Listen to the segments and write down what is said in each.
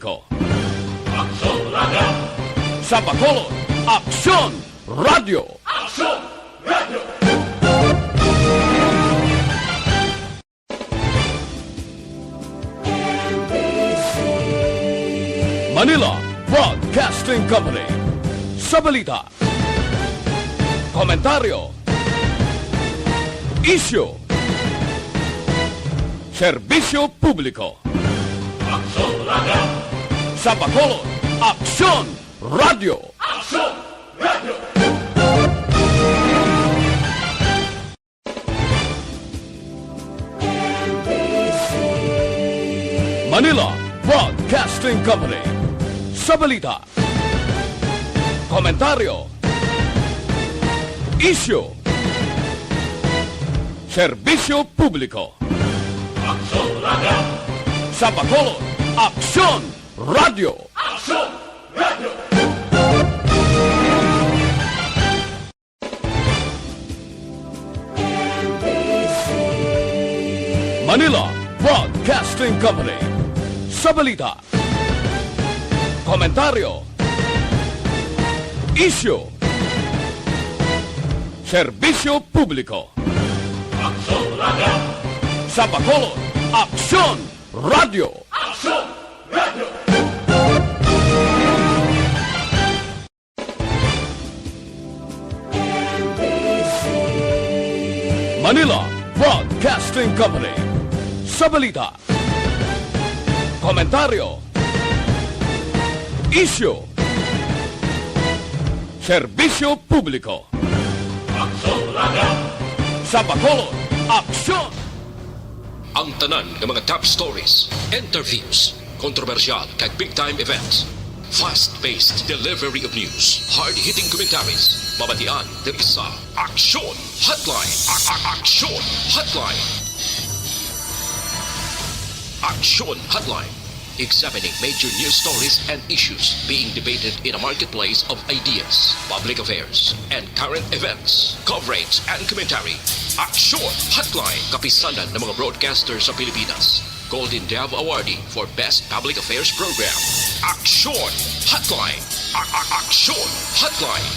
Ko. Aksyon Radio! Sa Bacolod, Aksyon Radio! Aksyon Radio! Manila Broadcasting Company. Sa balita, komentaryo, isyu, serbisyo publiko. Aksyon Radio! Sa Bacolod, Aksyon Radio! Aksyon Radio! Manila Broadcasting Company. Sa balita, komentaryo, isyu, serbisyo publiko. Aksyon Radio! Sa Bacolod, Aksyon Radio! Aksyon Radio! Manila Broadcasting Company. Sa balita, komentaryo, isyu, serbisyo publiko. Aksyon Radio! Sa Bacolod, Aksyon Radio! Aksyon Radio! Manila Broadcasting Company. Sa balita, komentaryo, isyu, serbisyo publiko. Aksyon Radio! Sa Bacolod, Aksyon! Ang tanan ng mga top stories, interviews, kontrobersyal kag big-time events, fast-paced delivery of news, hard-hitting commentaries, babatian ng isa, Aksyon Hotline! Aksyon Hotline! Aksyon Hotline! Examining major news stories and issues being debated in a marketplace of ideas, public affairs, and current events. Coverage and commentary. Aksyon Hotline. Kapisanan ng mga broadcasters sa Pilipinas. Golden Dove Awardee for Best Public Affairs Program. Aksyon Hotline. Aksyon Hotline.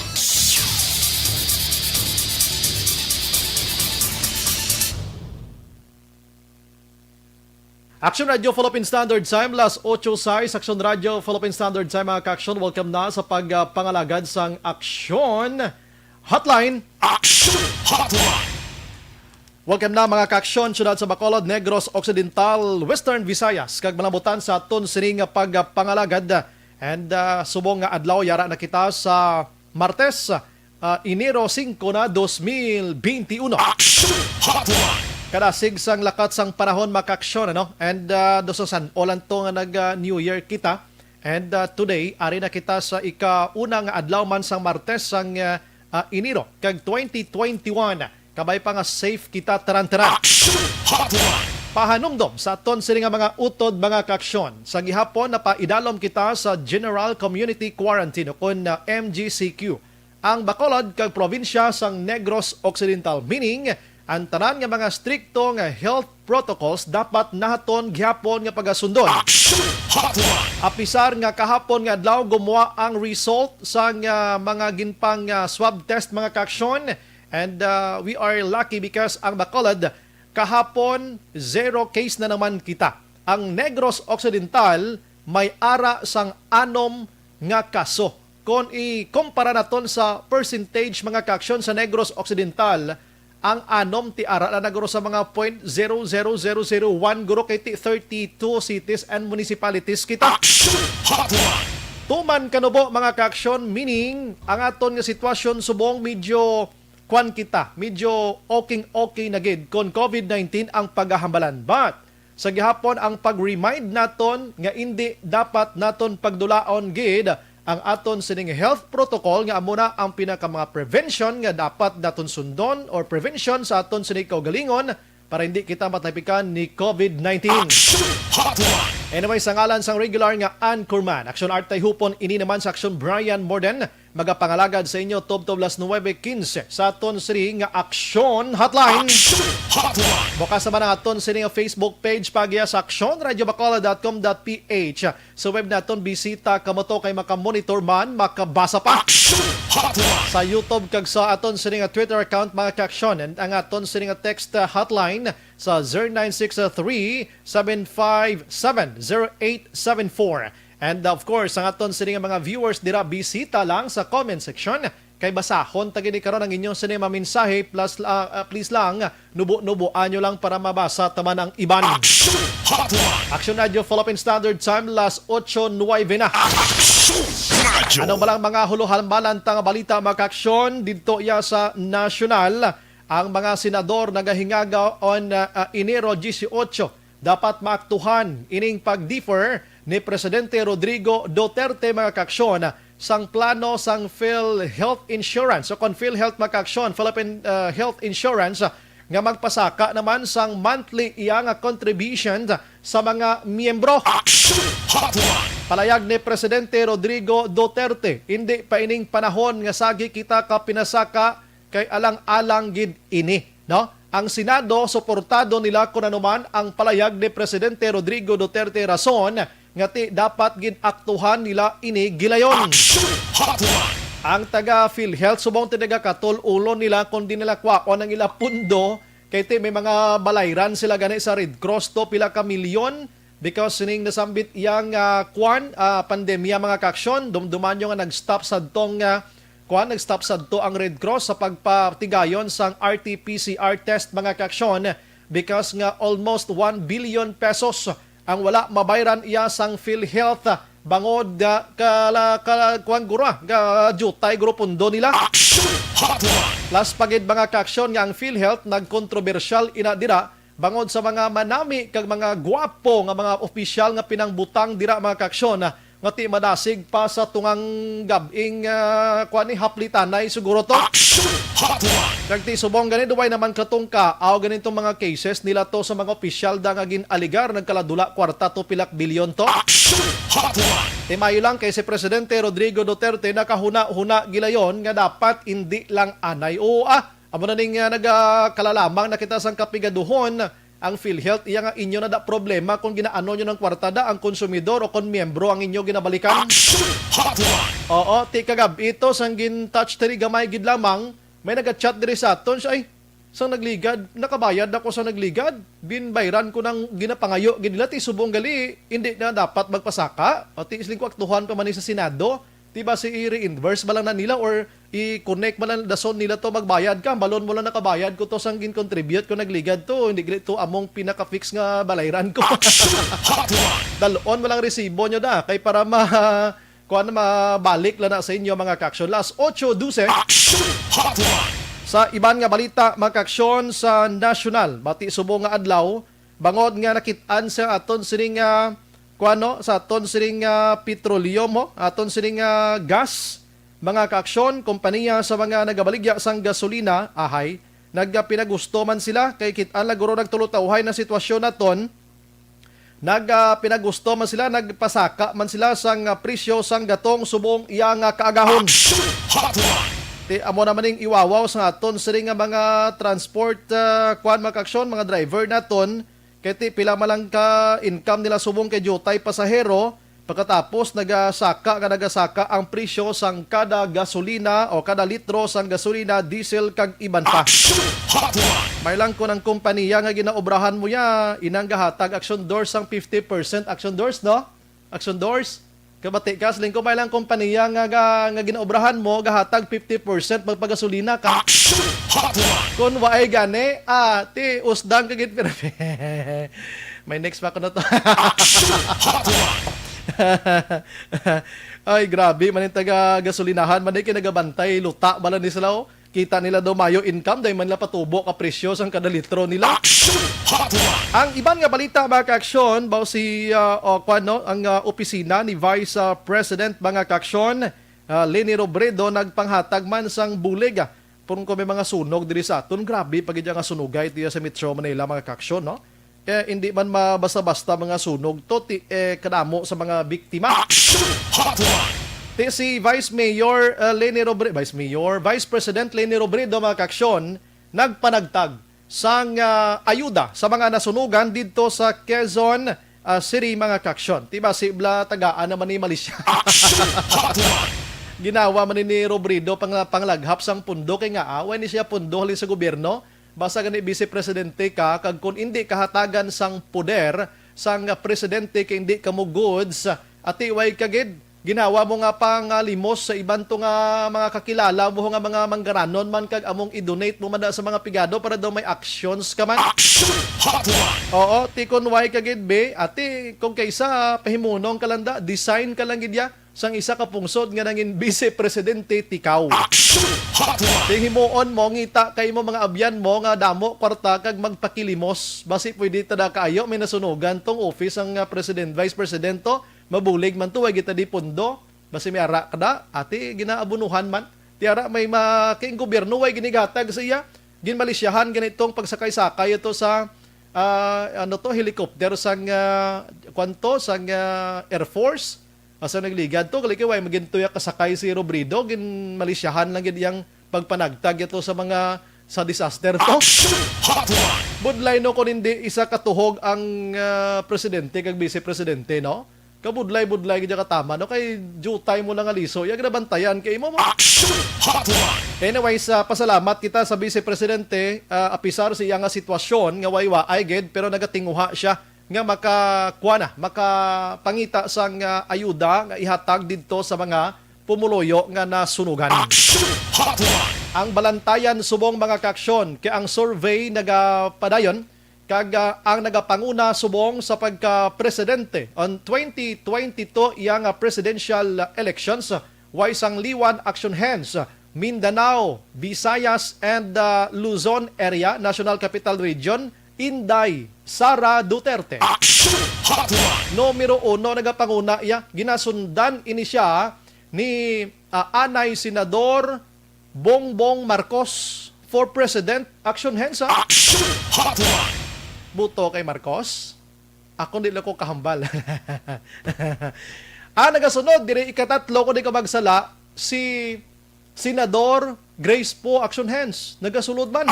Aksyon Radio Philippine Standard Time, las 8:06, Aksyon Radio Philippine Standard Time, mga ka-aksyon. Welcome na sa pagpangalagad sang Aksyon Hotline. Aksyon Hotline. Welcome na mga ka-aksyon, syudad sa Bacolod, Negros Occidental, Western Visayas. Kag malabutan sa aton sining pagpangalagad. And subong nga adlaw, yara na kita sa Martes, Enero 5 na 2021. Aksyon Hotline. Kadasig sang lakat sang panahon makaksyon, ano? And dososan olan to nga nag-New Year kita. And today ari na kita sa ika-unang adlaw man sang Martes sang Enero kag 2021. Kabay pa nga safe kita taran-taran. Pahanumdom sa aton sini nga mga utod mga kaksyon. Sa gihapon na paidalom kita sa General Community Quarantine o kun MGCQ. Ang Bacolod kag probinsya sang Negros Occidental, meaning ang tanan nga mga strikto nga health protocols dapat nahaton gihapon nga pagasundon. Apisar nga kahapon nga adlaw gumawa ang result sa mga ginpang swab test mga kaksyon. And we are lucky because ang Bacolod kahapon 0 case na naman kita. Ang Negros Occidental may ara sang 6 nga kaso. Kung ikumpara naton sa percentage mga kaksyon sa Negros Occidental, ang anom ti ara na naguro sa mga 0.00001 guro kay 32 cities and municipalities kita. Tuman kanubo mga kaaksyon, meaning ang aton nga sitwasyon subong medyo kwan kita, medyo okay na gid kon COVID-19 ang paghahambalan. But sa gihapon ang pag-remind naton nga hindi dapat naton pagdulaon gid ang aton sining health protocol nga amuna ang pinaka mga prevention nga dapat naton sundon or prevention sa aton sining kaugalingon para hindi kita matapikan ni COVID-19. Anyway, sa ngalan sang regular nga anchorman, Aksyon Artay Hupon, ini naman sa Aksyon Brian Morden, magapangalagad sa inyo Tob las 9:15 sa aton sini nga Aksyon Hotline. Bukas naman ang aton sini nga Facebook page pagya sa actionradiobacolod.com.ph. Sa web naton bisita kamo to kay makamonitor man, makabasa pa. Sa YouTube kag sa aton sini nga Twitter account mga ka-aksyon, and ang aton sini nga text hotline sa 0963-757-0874. And of course, ang aton sini nga mga viewers dira bisita lang sa comment section kay basahon tagini karon ang inyong sini nga mensahe, plus please lang nubo-nuboan nyo lang para mabasa taman ang iban. Action Radio Philippine Standard Time, las 8:09 na. Anong balang mga huluhalbalan tang balita mga ka-aksyon dito iya sa nasyonal? Ang mga senador nagahingaga on Enero 18 dapat maaktuhan ining pag-defer ni Presidente Rodrigo Duterte mga ka-aksyon sang plano sang PhilHealth Insurance o PhilHealth mga ka-aksyon, Philippine Health Insurance nga magpasaka naman sang monthly iya nga contribution sa mga miyembro. Palayag ni Presidente Rodrigo Duterte, hindi pa ining panahon nga sagi kita ka pinasaka kay alang-alang gid ini, no? Ang Senado suportado nila kun anuman ang palayag ni Presidente Rodrigo Duterte rason nga dapat gid aktuhan nila ini gilayon. Ang taga PhilHealth subong tinaga katol-ulo nila kung di nila kwaon ang ila pundo kay may mga balayran sila gani sa Red Cross to pila ka milyon because sining nasambit iyang pandemya mga ka-aksyon, dumduman nga nag-stop sa tong nag-stop sa to ang Red Cross sa pagpatigayon sang RT-PCR test mga ka-aksyon because nga almost 1 billion pesos ang wala mabayran iya sang PhilHealth bangod jutay grupundo nila. Last pagid mga ka-aksyon nga ang PhilHealth nagkontrobersyal ina dira bangod sa mga manami kag mga gwapo nga mga opisyal nga pinangbutang dira mga ka-aksyon nga ti madasig pa sa tungang gabing haplitanay siguro to. Kag ti subong gani duway naman katungka aw ganitong mga cases nila to sa mga opisyal da nga ginaligar nagkaladula kwarta to pilak bilyon to. Mayo lang kay si Presidente Rodrigo Duterte nakahuna-huna gilayon nga dapat hindi lang anay o amo na ning nagkalalamang nakita sang kapigaduhon ang PhilHealth iya nga inyo na da problema kung ginaano nyo ng kwartada ang konsumidor o kung miyembro ang inyo ginabalikan. Oo, ti kagab ito sang gin-touch tiri gamay gid lamang may naga-chat diri sa aton siya ay sang nagligad nakabayad ako sa nagligad binbayran ko ng ginapangayo gid nila ti subong gali hindi na dapat magpasaka o ti isling ko aktuhan pa man sa Senado ti ba si i-reimburse ba lang na nila or i-connect ba lang dason nila to magbayad ka balon mo lang nakabayad ko to sang gin-contribute ko nagligad to hindi to among pinaka-fix nga balayran ko. Dalon mo lang resibo nyo da kay para mabalik lang na sa inyo mga ka-aksyon. Last 8:12 sa iban nga balita mga ka-aksyon sa nasyonal bati subong nga adlaw bangod nga nakit-an sa aton sining sa aton sining petroleum aton sining gas mga ka-aksyon kompanya sa mga nagabaligya sang gasolina ahay nagpinagusto man sila kay kit-an laguro nagtulutawhay na sitwasyon naton nagpinagusto man sila nagpasaka man sila sang presyo sang gatong subong iya nga kaagahon. Ti amo naman ning iwawaw sa aton sining mga transport mga ka-aksyon mga driver naton kaya pila malang ka income nila subong kay jutay pasahero pagkatapos nagasaka ang presyo sang kada gasolina o kada litro sang gasolina, diesel kag iban pa. May lang ko ng kompanya nga ginaobrahan mo ya inang gahatag action doors sang 50% action doors no? Action doors kabati ka sling ko may lang kompanya nga ginaobrahan mo gahatag 50% magpagasolina ka. Kung waay gani, ti usdang kagit pero may next pa ko na to. Ay grabe manin taga gasolinahan man ay kinagabantay luta bala ni sila kita nila daw mayo income dahil man nila patubo ka presyo sang kada litro nila. Ang iban nga balita mga ka-aksyon baw si ang opisina ni Vice President mga ka-aksyon Leni Robredo nagpanghatag man sang bulig pun ko may mga sunog diri sa aton grabe pag nga sunugay tiya sa Metro Manila mga ka-aksyon no. Hindi man mabasta-basta mga sunog to kadamo sa mga biktima. Si Vice Mayor Vice President Leni Robredo mga kaaksyon, nagpanagtag sang ayuda sa mga nasunugan dito sa Quezon City mga kaaksyon. Tiba si Ibla tagaan naman ni Malaysia. Ginawa man ni Robredo panglaghap sang pundo kay nga away ni siya pundo halin sa gobyerno. Basta gani Vice Presidente ka kag kun hindi kahatagan sang poder sang presidente kay hindi ka mo goods ati way kagid ginawa mo nga pang limos sa iban to nga mga kakilala mo nga mga manggaranon man kag among i-donate mo man sa mga pigado para daw may actions ka man. Oo, ti kun way kagid be ati kung kaysa pahimunong kalanda design ka lang gid ya sang isa ka pungsod nga nangin Vice Presidente tikaw. Himuon mo ngita kay mo mga abyan mo nga damo kwarta kag magpakilimos basi pwede tada kaayo may nasunugan tong office ang Vice Presidento mabulig man tuway kita di pundo basi may ara kada ati ginaabunuhan man ti ara may making gobyerno way ginigatag sa iya ginmalisyahan ganitong pagsakay-sakay ito sa helicopter sang sang Air Force. Asa nagligad to kali kay way magintuya kasakay si Robredo gin malisyahan lang gid yang pagpanagtag ito sa mga sa disaster to. Budlay no kun hindi isa katuhog ang presidente kag vice presidente no. Kabudlay-budlay gid ka tama no kay jutay mo lang aliso ya ginabantayan kay mo. Anyways, pasalamat kita sa vice presidente apisar siya nga sitwasyon nga way-waay gid pero nagatinguha siya nga makapangita sang ayuda nga ihatag didto sa mga pumuloyo nga nasunugan. Ang balantayan subong mga kaaksyon kay ang survey nagapadayon kag ang nagapanguna subong sa pagka-presidente on 2022 iyang presidential elections way sangliwan action hands Mindanao, Visayas and Luzon area National Capital Region Inday Sara Duterte. Numero 1 nagapanguna iya ginasundan ini siya ni Anay Senador Bongbong Marcos for President action hands buto kay Marcos. Ako hindi lang ko kahambal. Nagasunod dire ikatatlo ko di ka magsala si Senador Grace Poe action hands nagasulod man.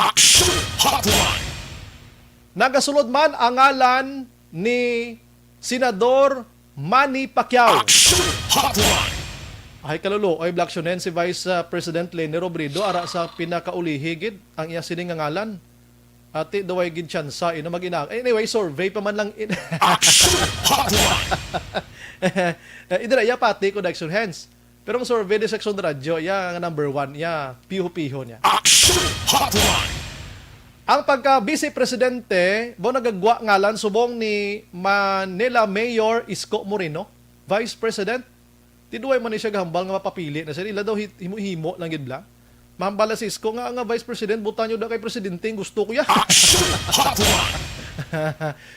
Nagasulod man ang ngalan ni Senador Manny Pacquiao. Ay kalulo, ay blaksyonen si Vice President Leni Robredo ara sa pinakaulihigid ang iya sining nga ngalan. Ati daway gid tsansa ino mag-ina. Anyway, survey pa man lang idira ya pati ko action hands. Pero ang survey di section radyo ya nga number 1 ya piho-piho niya. Ang pagka-vice presidente, bo nagagwa ngalan subong ni Manila Mayor Isko Moreno, Vice President. Tiduay man ni siya gahambal nga mapapili na siya. Ila daw himo-himo lang gid la. Mahambala si Isko nga Vice President, butan nyo daw kay presidente, gusto ko ya.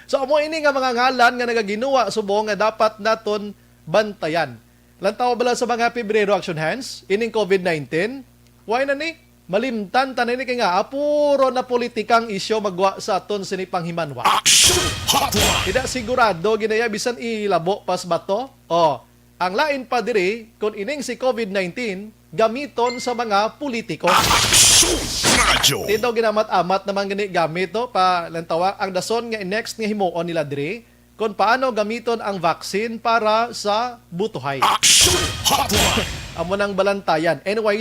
So, amo ini nga mga ngalan nga nagaginuwa subong nga dapat naton bantayan. Lantaw bala sa mga Pebrero action hands, ining COVID-19, why na ni? Malimtan tanan ni kay nga apuro na politikang isyo magwa sa aton sini panghimanwa. Tidak sigurado ginaya bisan ilabo pas bato. Ang lain pa diri kun ining si COVID-19 gamiton sa mga politiko. Dito ginamat-amat naman gani gamit to pa lantawa ang dason nga next nga himuon nila diri kung paano gamiton ang vaccine para sa butuhay. Amo nang balantayan. Anyway,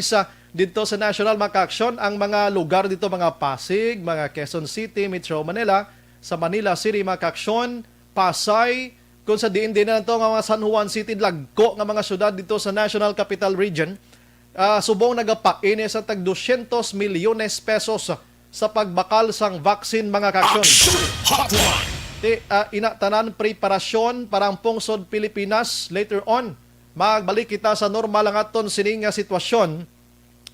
dito sa National Maka-Action, ang mga lugar dito, mga Pasig, mga Quezon City, Metro Manila, sa Manila City Maka-Action, Pasay, kung sa diin na ito, mga San Juan City, Lagko, nga mga syudad dito sa National Capital Region, subong nagapain sa tag 200 milyones pesos sa pagbakal sang vaccine mga kaaksyon. Inatanan preparasyon parang pungsod Pilipinas later on. Magbalik kita sa normal ang aton sining sitwasyon.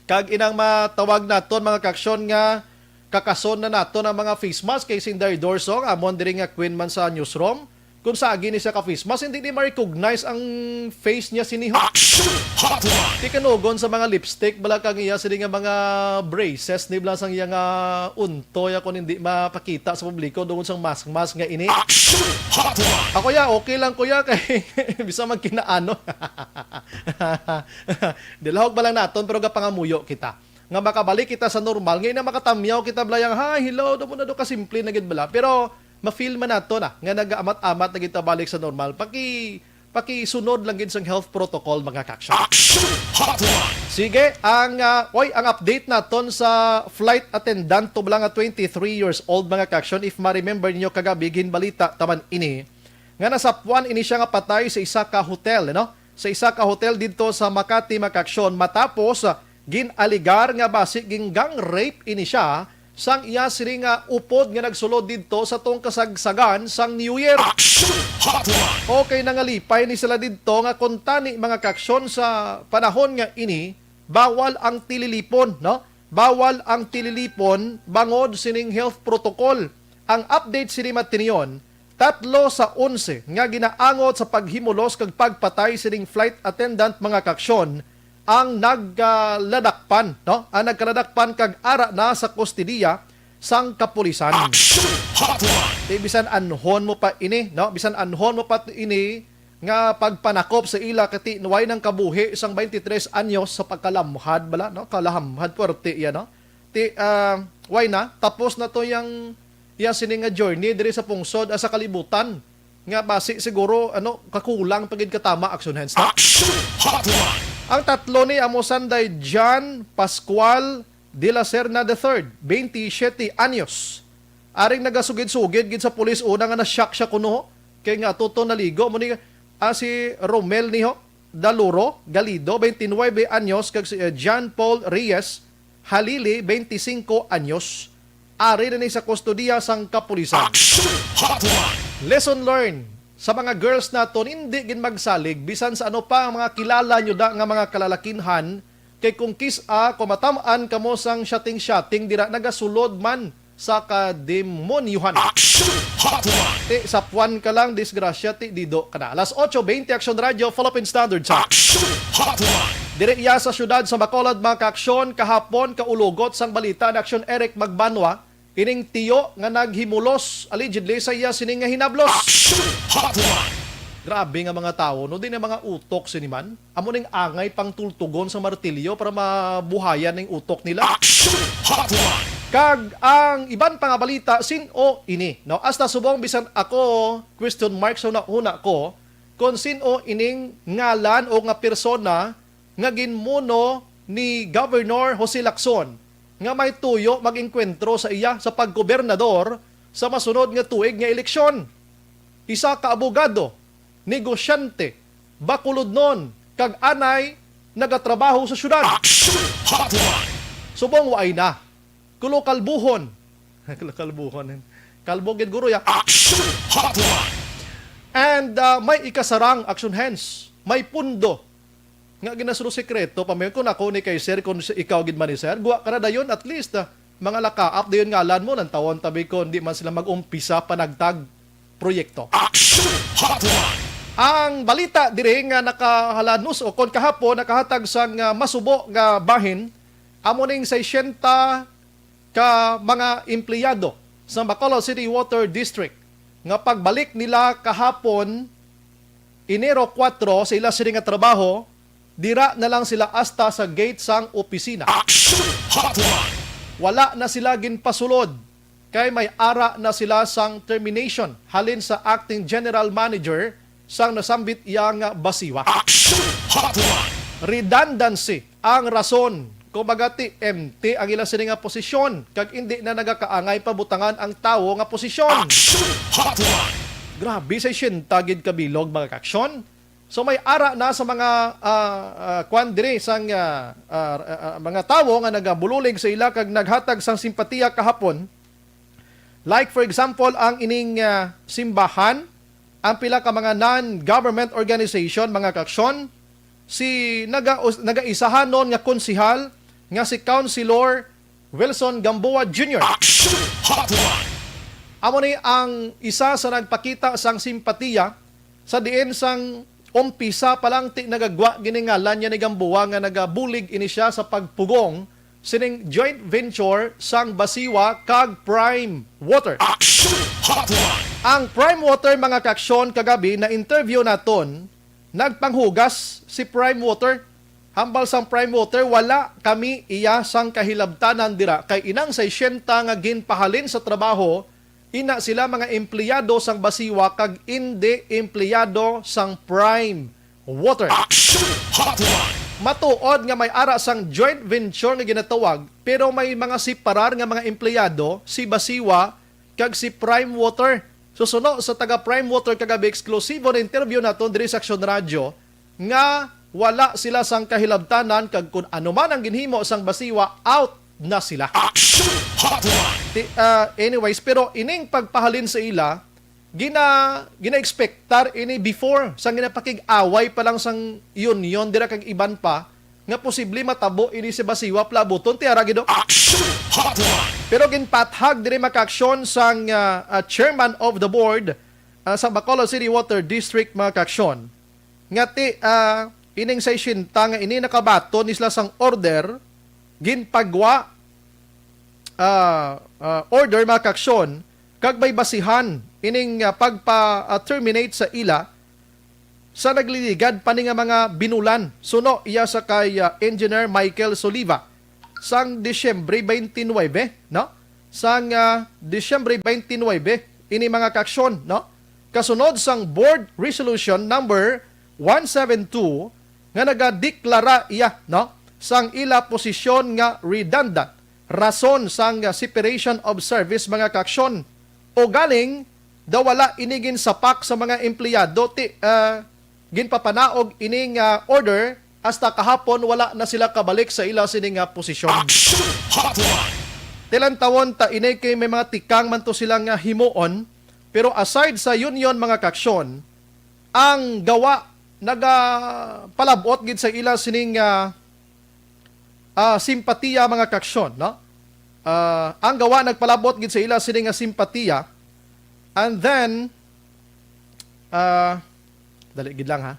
Kag inang matawag naton mga kaaksyon nga kakason na naton ang mga face mask kay Sinday Dorsong amon diri nga Queen man sa newsroom kung saan ni siya ka-face mask, hindi ni ma-recognize ang face niya siniho. Di kanugon sa mga lipstick, bala kang iya sila nga mga braces, ni bala sang iya nga untoy kung hindi mapakita sa publiko doon sa mask nga ini. Ako ya, okay lang kuya, kay bisa magkinaano. Dilahog ba lang naton, pero gapangamuyo kita. Nga makabalik kita sa normal, ngayon na makatamyaw kita blayang, hi, hello, doon mo na doon kasimple na gid bala. Pero, ma-feel man nato na nga nag-amat-amat na kita balik sa normal paki-sunod lang gid sang health protocol mga kaksyon. Sige, ang update naton sa flight attendant to lang 23 years old mga kaksyon. If ma-remember niyo kagabi ginbalita taman ini nga nasapuan ini siya nga patay sa isa ka hotel, no? Sa isa ka hotel dito sa Makati mga kaksyon matapos ginaligar nga basi gang rape ini siya sang iya siri nga upod nga nagsulod dito sa tong kasagsagan sang New Year. Okay na nga lipay ni sila dito nga kuntani mga kaksyon sa panahon nga ini bawal ang tililipon, no? Bawal ang tililipon bangod sining health protocol. Ang update sini matiniyon 3 sa 11 nga ginaangot sa paghimulos kag pagpatay sining flight attendant mga kaksyon ang nagladakpan, no? Ang nagkaladakpan kag ara na sa kustodiya sang kapulisan. Bisan anhon mo pa ini, no? Bisan anhon mo pa ini nga pagpanakop sa ila kati nuway ng kabuhi isang 23 anyos sa pagkalamhad bala, no? Kalahamhad puwerte yan, no? Why na? Tapos na to yang sini nga journey diri sa pungsod sa kalibutan. Nga basi siguro kakulang pagid katama action hands na. Ang tatlo ni Amosanday John Pascual de la Serna III, 27 anyos. Aring nagasugid-sugid gid sa pulis una nga na-shock siya kuno kay nga tuto naligo mo ni si Romel niho Daluro Galido, 29 anyos kag si John Paul Reyes Halili, 25 anyos. Ari na ni sa kustodiya sang kapulisan. Lesson learned. Sa mga girls naton hindi gin magsalig bisan sa ano pa ang mga kilala nyo da nga mga kalalakinhan kay kung kumatamaan kamo sang shutting dira nagasulod man sa kademonyuhan. Sa puwan ka lang disgrasya ti dido kana. Alas 8:20 Action Radio Philippine Standard Time. Dire iya sa syudad sa Bacolod mga kaaksyon kahapon kaulugot sang balita na Action Eric Magbanwa ining tiyo nga naghimulos allegedly sa iya sining nga hinablos. Grabe nga mga tao, no? Di na mga utok siniman. Amo ning angay pang tultugon sa martilyo para mabuhayan ning utok nila. Kag ang iban pa nga balita sino ini, no? Hasta subong bisan ako question mark sa una ko kung sino ining ngalan o nga persona nga ginmuno ni Governor Jose Lacson nga may tuyo mag-engkwentro sa iya sa paggobernador sa masunod nga tuig nga eleksyon. Isa ka abogado, negosyante, bakulodnon, kag anay nagatrabaho sa syudad. Subong waay na. Kulo-kalbuhon. Kulo-kalbuhon. Kalbogin guro ya. And may ikasarang action hands. May pundo. Nga ginasuro sekreto, pamayon ko na ako ni kay sir, kung ikaw gid man ni sir, guwa ka na dayon at least, mga lakaap, dayon nga alan mo, ng tawon tabi ko, hindi man sila mag-umpisa panagtag proyekto. Ang balita dire nga nakahalanos o kon kahapon, nakahatag sang masubo nga bahin, amo ning 60 ka mga empleyado sa Bacolod City Water District, nga pagbalik nila kahapon, Enero 4, sa ila sila nga trabaho, dira na lang sila hasta sa gate sang opisina. Wala na sila ginpasulod kay may ara na sila sang termination halin sa acting general manager sang nasambit iyang basiwa. Redundancy ang rason kung bagati empty ang ilang sila nga posisyon kag hindi na nagakaangay pabutangan ang tao nga posisyon. Grabe sa siyentagid kabilog mga kaksyon. So may ara na sa mga kwandire sang mga tawo nga nagabululig sa ila kag naghatag sang simpatiya kahapon. Like for example ang ining simbahan, ang pila ka mga non-government organization mga kaksyon, si nagaisahanon nga konsihal nga si Councilor Wilson Gamboa Jr. amo ni ang isa sa nagpakita sang simpatiya sa diin sang umpisa pa lang ti nagagwa giningalan niya ni Gamboa nga nagabulig ini siya sa pagpugong sining joint venture sang Basiwa kag Prime Water. Ang Prime Water mga kaksyon kagabi na interview naton nagpanghugas si Prime Water. Hambal sang Prime Water wala kami iya sang kahilabtanan dira kay inang 60 nga ginpahalin sa trabaho ina sila mga empleyado sang Basiwa kag hindi empleyado sang Prime Water. Matuod nga may ara sang joint venture nga ginatawag pero may mga separar nga mga empleyado si Basiwa kag si Prime Water. Susuno sa taga Prime Water kagabi eksklusibo na interview naton diri sa Aksyon Radio nga wala sila sang kahilabtanan kag kun ano man ang ginhimo sang Basiwa out na sila. Anyways, pero ining pagpahalin sa ila gina-expectar ini before sang ginapakig-away pa lang sang union dira kag iban pa nga posible matabo ini si Basiwa plabuton ti ara gido. Pero ginpathag diri makaksyon sang chairman of the board sa Bacolod City Water District makaksyon nga ti ining sa isinta nga ini nakabaton isla sang order ginpagwa order makaksyon kag may basihan ining pagpa-terminate sa ila sa nagliligad pa ni nga mga binulan. Suno iya sa kay Engineer Michael Soliva sang Disyembre 29, no? Sang Disyembre 29 ini mga kaksyon, no? Kasunod sang Board Resolution number 172 nga nagadeklara iya, no? Sang ila posisyon nga redundant rason sang separation of service mga kaksyon o galing daw wala inigin sapak sa mga empleyado ti ginpapanaog ining order hasta kahapon wala na sila kabalik sa ila sining posisyon. Tilan tawon ta inay kay may mga tikang man to silang himuon pero aside sa union mga kaksyon ang gawa palabot gid sa ila sining simpatiya mga kaksyon, no? Ang gawa nagpalabot gid sa ila sining simpatiya. And then dali gid lang ha.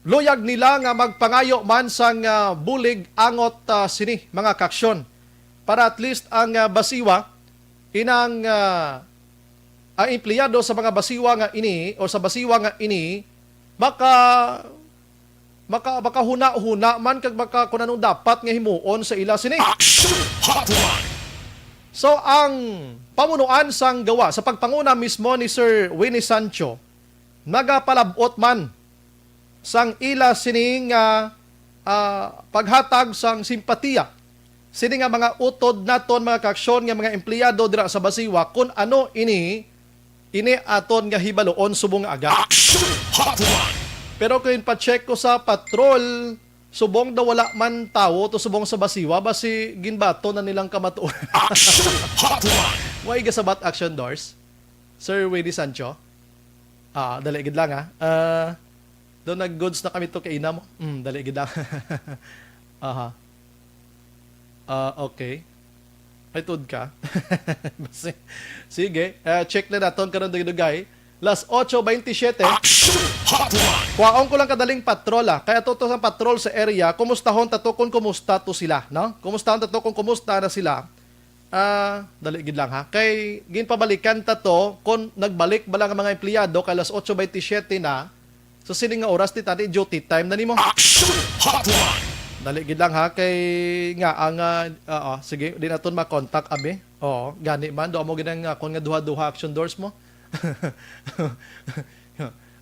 Luyag nila nga magpangayo man sang bulig angot sini mga kaksyon para at least ang Basiwa inang ang empleyado sa mga Basiwa nga ini o sa Basiwa nga ini baka huna-huna man kag baka kung anong dapat nga himuon sa ila sini. So ang pamunuan sang gawa sa pagpanguna mismo ni Sir Winnie Sancho nagapalabot man sang ila sining paghatag sang simpatiya sini nga mga utod naton mga kaksyon nga mga empleyado dira sa Basiwa kung ano ini aton nga hibaloon subong aga. Pero kung pa-check ko sa patrol, subong daw wala man tao to subong sa Basiwa, basi ginbato na nilang kamatuon. Why gasabat action doors? Sir Winnie Sancho? Dali gid lang ha. Doon nag-goods na kami to kay ina mo. Dali gid lang. Aha. Okay. Ay tud ka. Basi, sige, check na naton karon dugay. Las 8:27. Kuwaon ko lang kadaling patrola. Kaya to sa patrol sa area, kumustahon tato kung kumusta to sila, no? Kumustahon tato kung kumusta na sila. Dali gid lang ha. Kay ginpabalikan tato kung nagbalik ba lang ang mga empleyado kay las 8:27 na. So sining nga oras ti tani duty time na nimo. Dali gid lang ha kay nga ang sige, di naton ma-contact abi. Oo, gani man do mo ginang kon nga duha-duha action doors mo.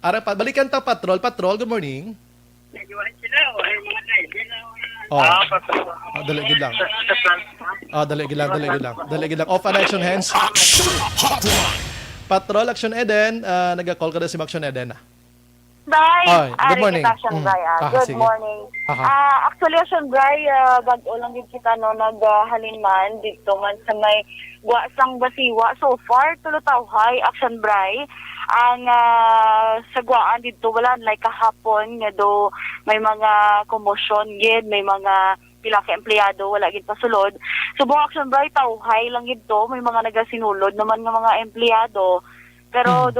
Ara pa balikan ta patrol, good morning. Dali gid lang. Dali gid lang. Off an action hands. Patrol Action Eden, naga-call ka na si Action Eden. Bye. Good morning. Good sige. morning. Actually, Action Bray, bago lang din kita no, naghalin man dito man sa may guwasang Basiwa. So far, tulutawhay, Action Bray. Ang sagwaan dito, wala like kahapon nga do may mga commotion gid, may mga pila ka empleyado wala gid pasulod. Subong action bray tawhay lang gid to, may mga nagasinulod naman nga mga empleyado. Pero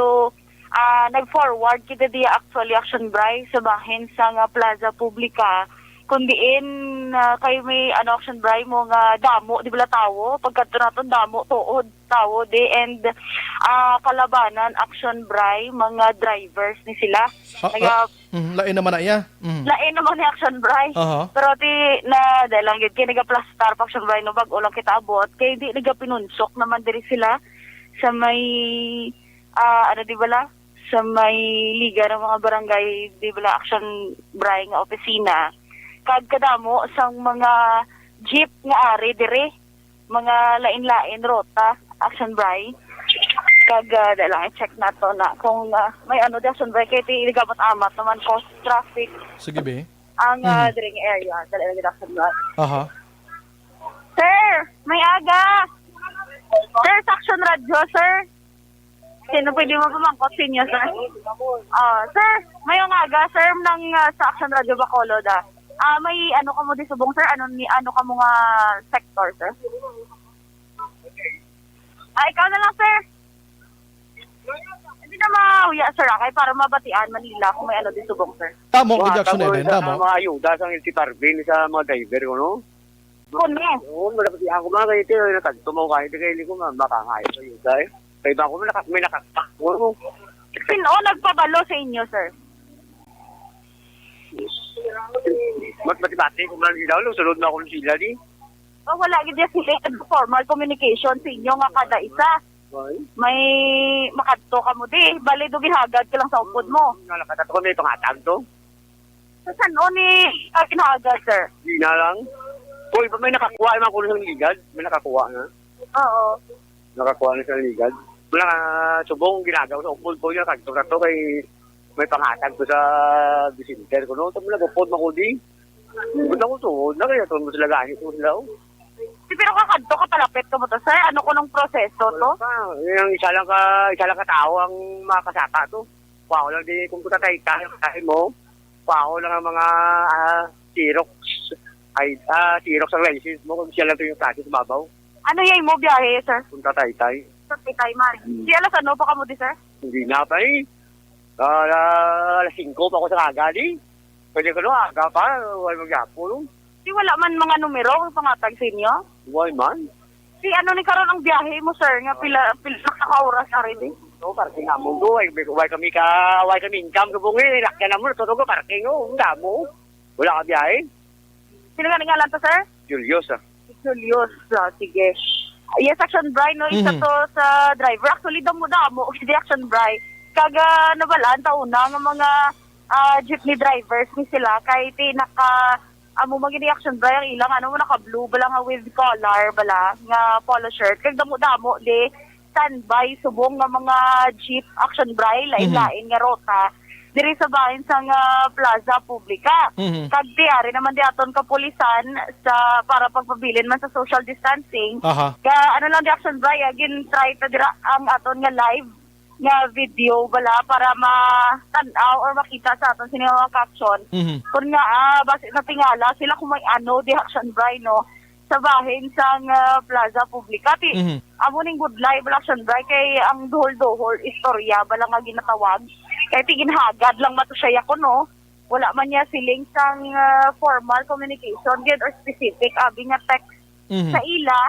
nag-forward kita diya actually action bray sa bahin sa nga plaza publika kundiin kay may action bray mo nga damo di bala tawo pagkadto naton damo tuod tawo di and kalabanan action bray mga drivers ni sila. Lain naman na iya. Lain naman ni action bray. Pero ti na dahil lang gid kay nagaplastar pa action bray no bag-o lang kita abot kay di nagapinunsok naman diri sila sa may di bala sa may liga ng mga barangay di bala action bray nga opisina kag kadamo sang mga jeep nga ari dire mga lain-lain rota action bray kag lang i-check nato na kung may di action bray kay ti ligamat amat naman cause traffic Sige be. ang diring area dali lang action bray. Sir, may aga. Sir, sa action radyo, sir. Sino pwede mo pamangkot sa inyo, sir? Sir, may aga, sir, ng sa Action Radio Bacolod, may ka mo di subong, sir? Ano ka mo nga sector, sir? Ikaw na lang, sir. Hindi na mauya, sir, kay para mabatian Manila kung may di subong, sir. Tamo, Jackson Eden, tamo. Mga ayuda sa si Tarvin sa mga driver ko, no? Kuno. Oo, malapit ako mga kayo ito, natagto mo kahit kayo ko makakaya sa ayuda eh. Kaya ba ako may nakaktakbo. Sino nagpabalo sa inyo, sir? Matibati kung lang sila, sunod na ako sila di. Wala gid sila formal communication sa inyo nga kada isa. May makadto ka mo di, bali do gihagad ka lang sa upod mo. Nalakatat ko may pangatag to. Sa saan ni ginagad, sir? Di na lang. Uy, may nakakuha yung mga kulo sa ligad. May nakakuha na. Oo. Nakakuha na sa ligad. Wala subong ginagawa sa upod po yung kagto-kagto kay may pangatag ko sa bisinter ko. No? Ito mo nag-upod makudi. Punta ko tuhod na kaya ito mo sila ganit mo sila. Pero kakadto ka palapit ka mo to, sir? Ano ko ng proseso to? Yung isa lang ka tao ang makasaka to. Pao lang di kung kutatay mo. Pao lang ang mga Xerox. Xerox ang license mo kung siya lang ito yung klase sa babaw. Ano yung mo biyahe, sir? Kung tatay-tay. Sa Titay man. Di alas ano pa ka mo di, sir? Hindi na pa eh. Alas 5 pa ako sa kagali. Pwede ka no, aga pa. Huwag magyapo no. Di wala man mga numero kung pangatag sa inyo? Huwag man. Si ano ni karon ang biyahe mo, sir? Nga pila nakaka-oras na rin eh. No, parking nga mo do. Huwag kami income ko bungi. Lakyan na mo. Totoo ko parking o. Ang damo. Wala ka biyahe. Sino nga ngalan to, sir? Julius Julius. Sige. Yes, Action Bray, no? Isa to sa driver. Actually, damo-damo. Kasi Action Bray. Kaga nabalaan tauna ng mga jeepney drivers ni sila. Kahit amo maging Action Bray, ang ilang mo naka-blue bala nga with collar bala nga polo shirt. Kag damo-damo di standby subong nga mga jeep Action Bray lain-lain nga rota diri sa bahin sa nga plaza publika. Kag tiari naman di aton kapulisan sa para pagpabilin man sa social distancing. Ka lang di Action Bray agin try ta dira ang aton nga live nga video bala para ma-tanaw or makita sa aton sino mga caption. Kung nga base na tingala sila kung may di Action Bray no sa bahin sang plaza publika ti amo ning good live Action Bray kay ang duhol-duhol istorya bala nga ginatawag kay ti ginhagad lang matusaya ko no wala man niya siling sang formal communication gid or specific abi nga text sa ila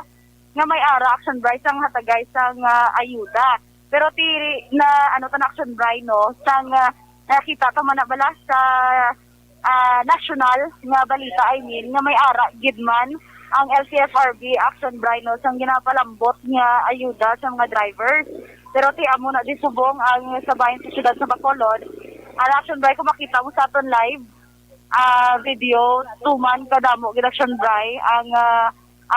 nga may ara Action Bray sang hatagay sang ayuda. Pero ti na Action Bray no sang nakita ta man na bala sa national nga balita nga may ara gidman ang LTFRB Action Bray no sang ginapalambot nga ayuda sa mga drivers. Pero ti amo na di subong ang sa bahin sa siyudad sa Bacolod. Ang Action Bray kung makita mo sa aton live video tuman kadamo gid Action Bray ang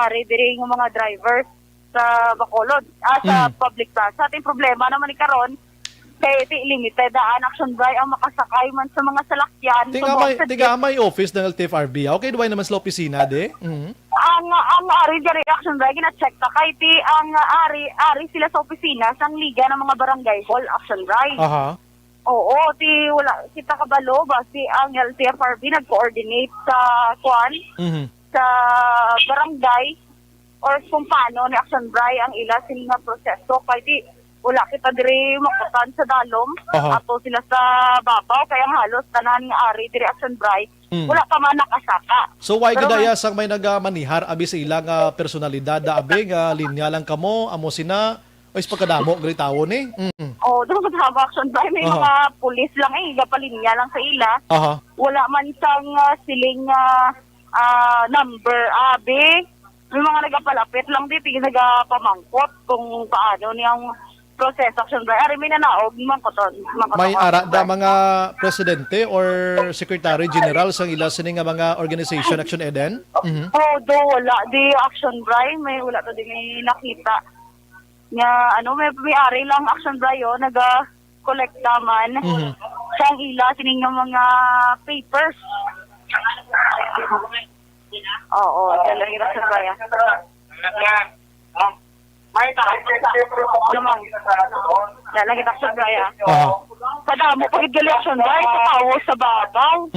ari diri nga mga drivers sa Bacolod, sa public plaza. Ating problema naman ni karon kay limited Action Bray ang makasakay man sa mga salakyan. May office ng LTFRB. Okay, duway naman sa opisina de. Ang ari diri Action Bray gina-check ta kay ti ang ari sila sa opisina sang liga ng mga barangay hall Action Bray. Oo, wala kita kabalo basi ang LTFRB nag-coordinate sa sa barangay or kung paano ni Action Bray ang ila sila nga proseso kay di wala kita diri makutan sa dalom Aha. ato sila sa babaw kaya halos tanan nga ari diri Action Bray wala pa man nakasaka. So why Pero gudaya sang may nagamanihar abi sa ilang personalidad da abi nga linya lang kamo amo sina o is pagkadamo gali tawo ni. Oh, doon sa Action Bray may Aha. mga pulis lang gapalinya lang sa ila. Aha. Wala man sang siling number abi. May mga nagapalapit lang dito, nagapamangkot kung paano niyang process Action Bray. Ari may nanaog, mangkoton. May ara da mga presidente or secretary general sang ila sini nga mga organization Action Eden. Oh, do wala di Action Bray, may wala to di may nakita. Nga may ari lang Action Bray naga-collect naman. Sang ila sining nga mga papers. Oo, talaga yung Action Bray. May Lamang. Talaga yung Action Bray. Aha. Kadamo pagid gali Action Bray sa tawo sa babaw.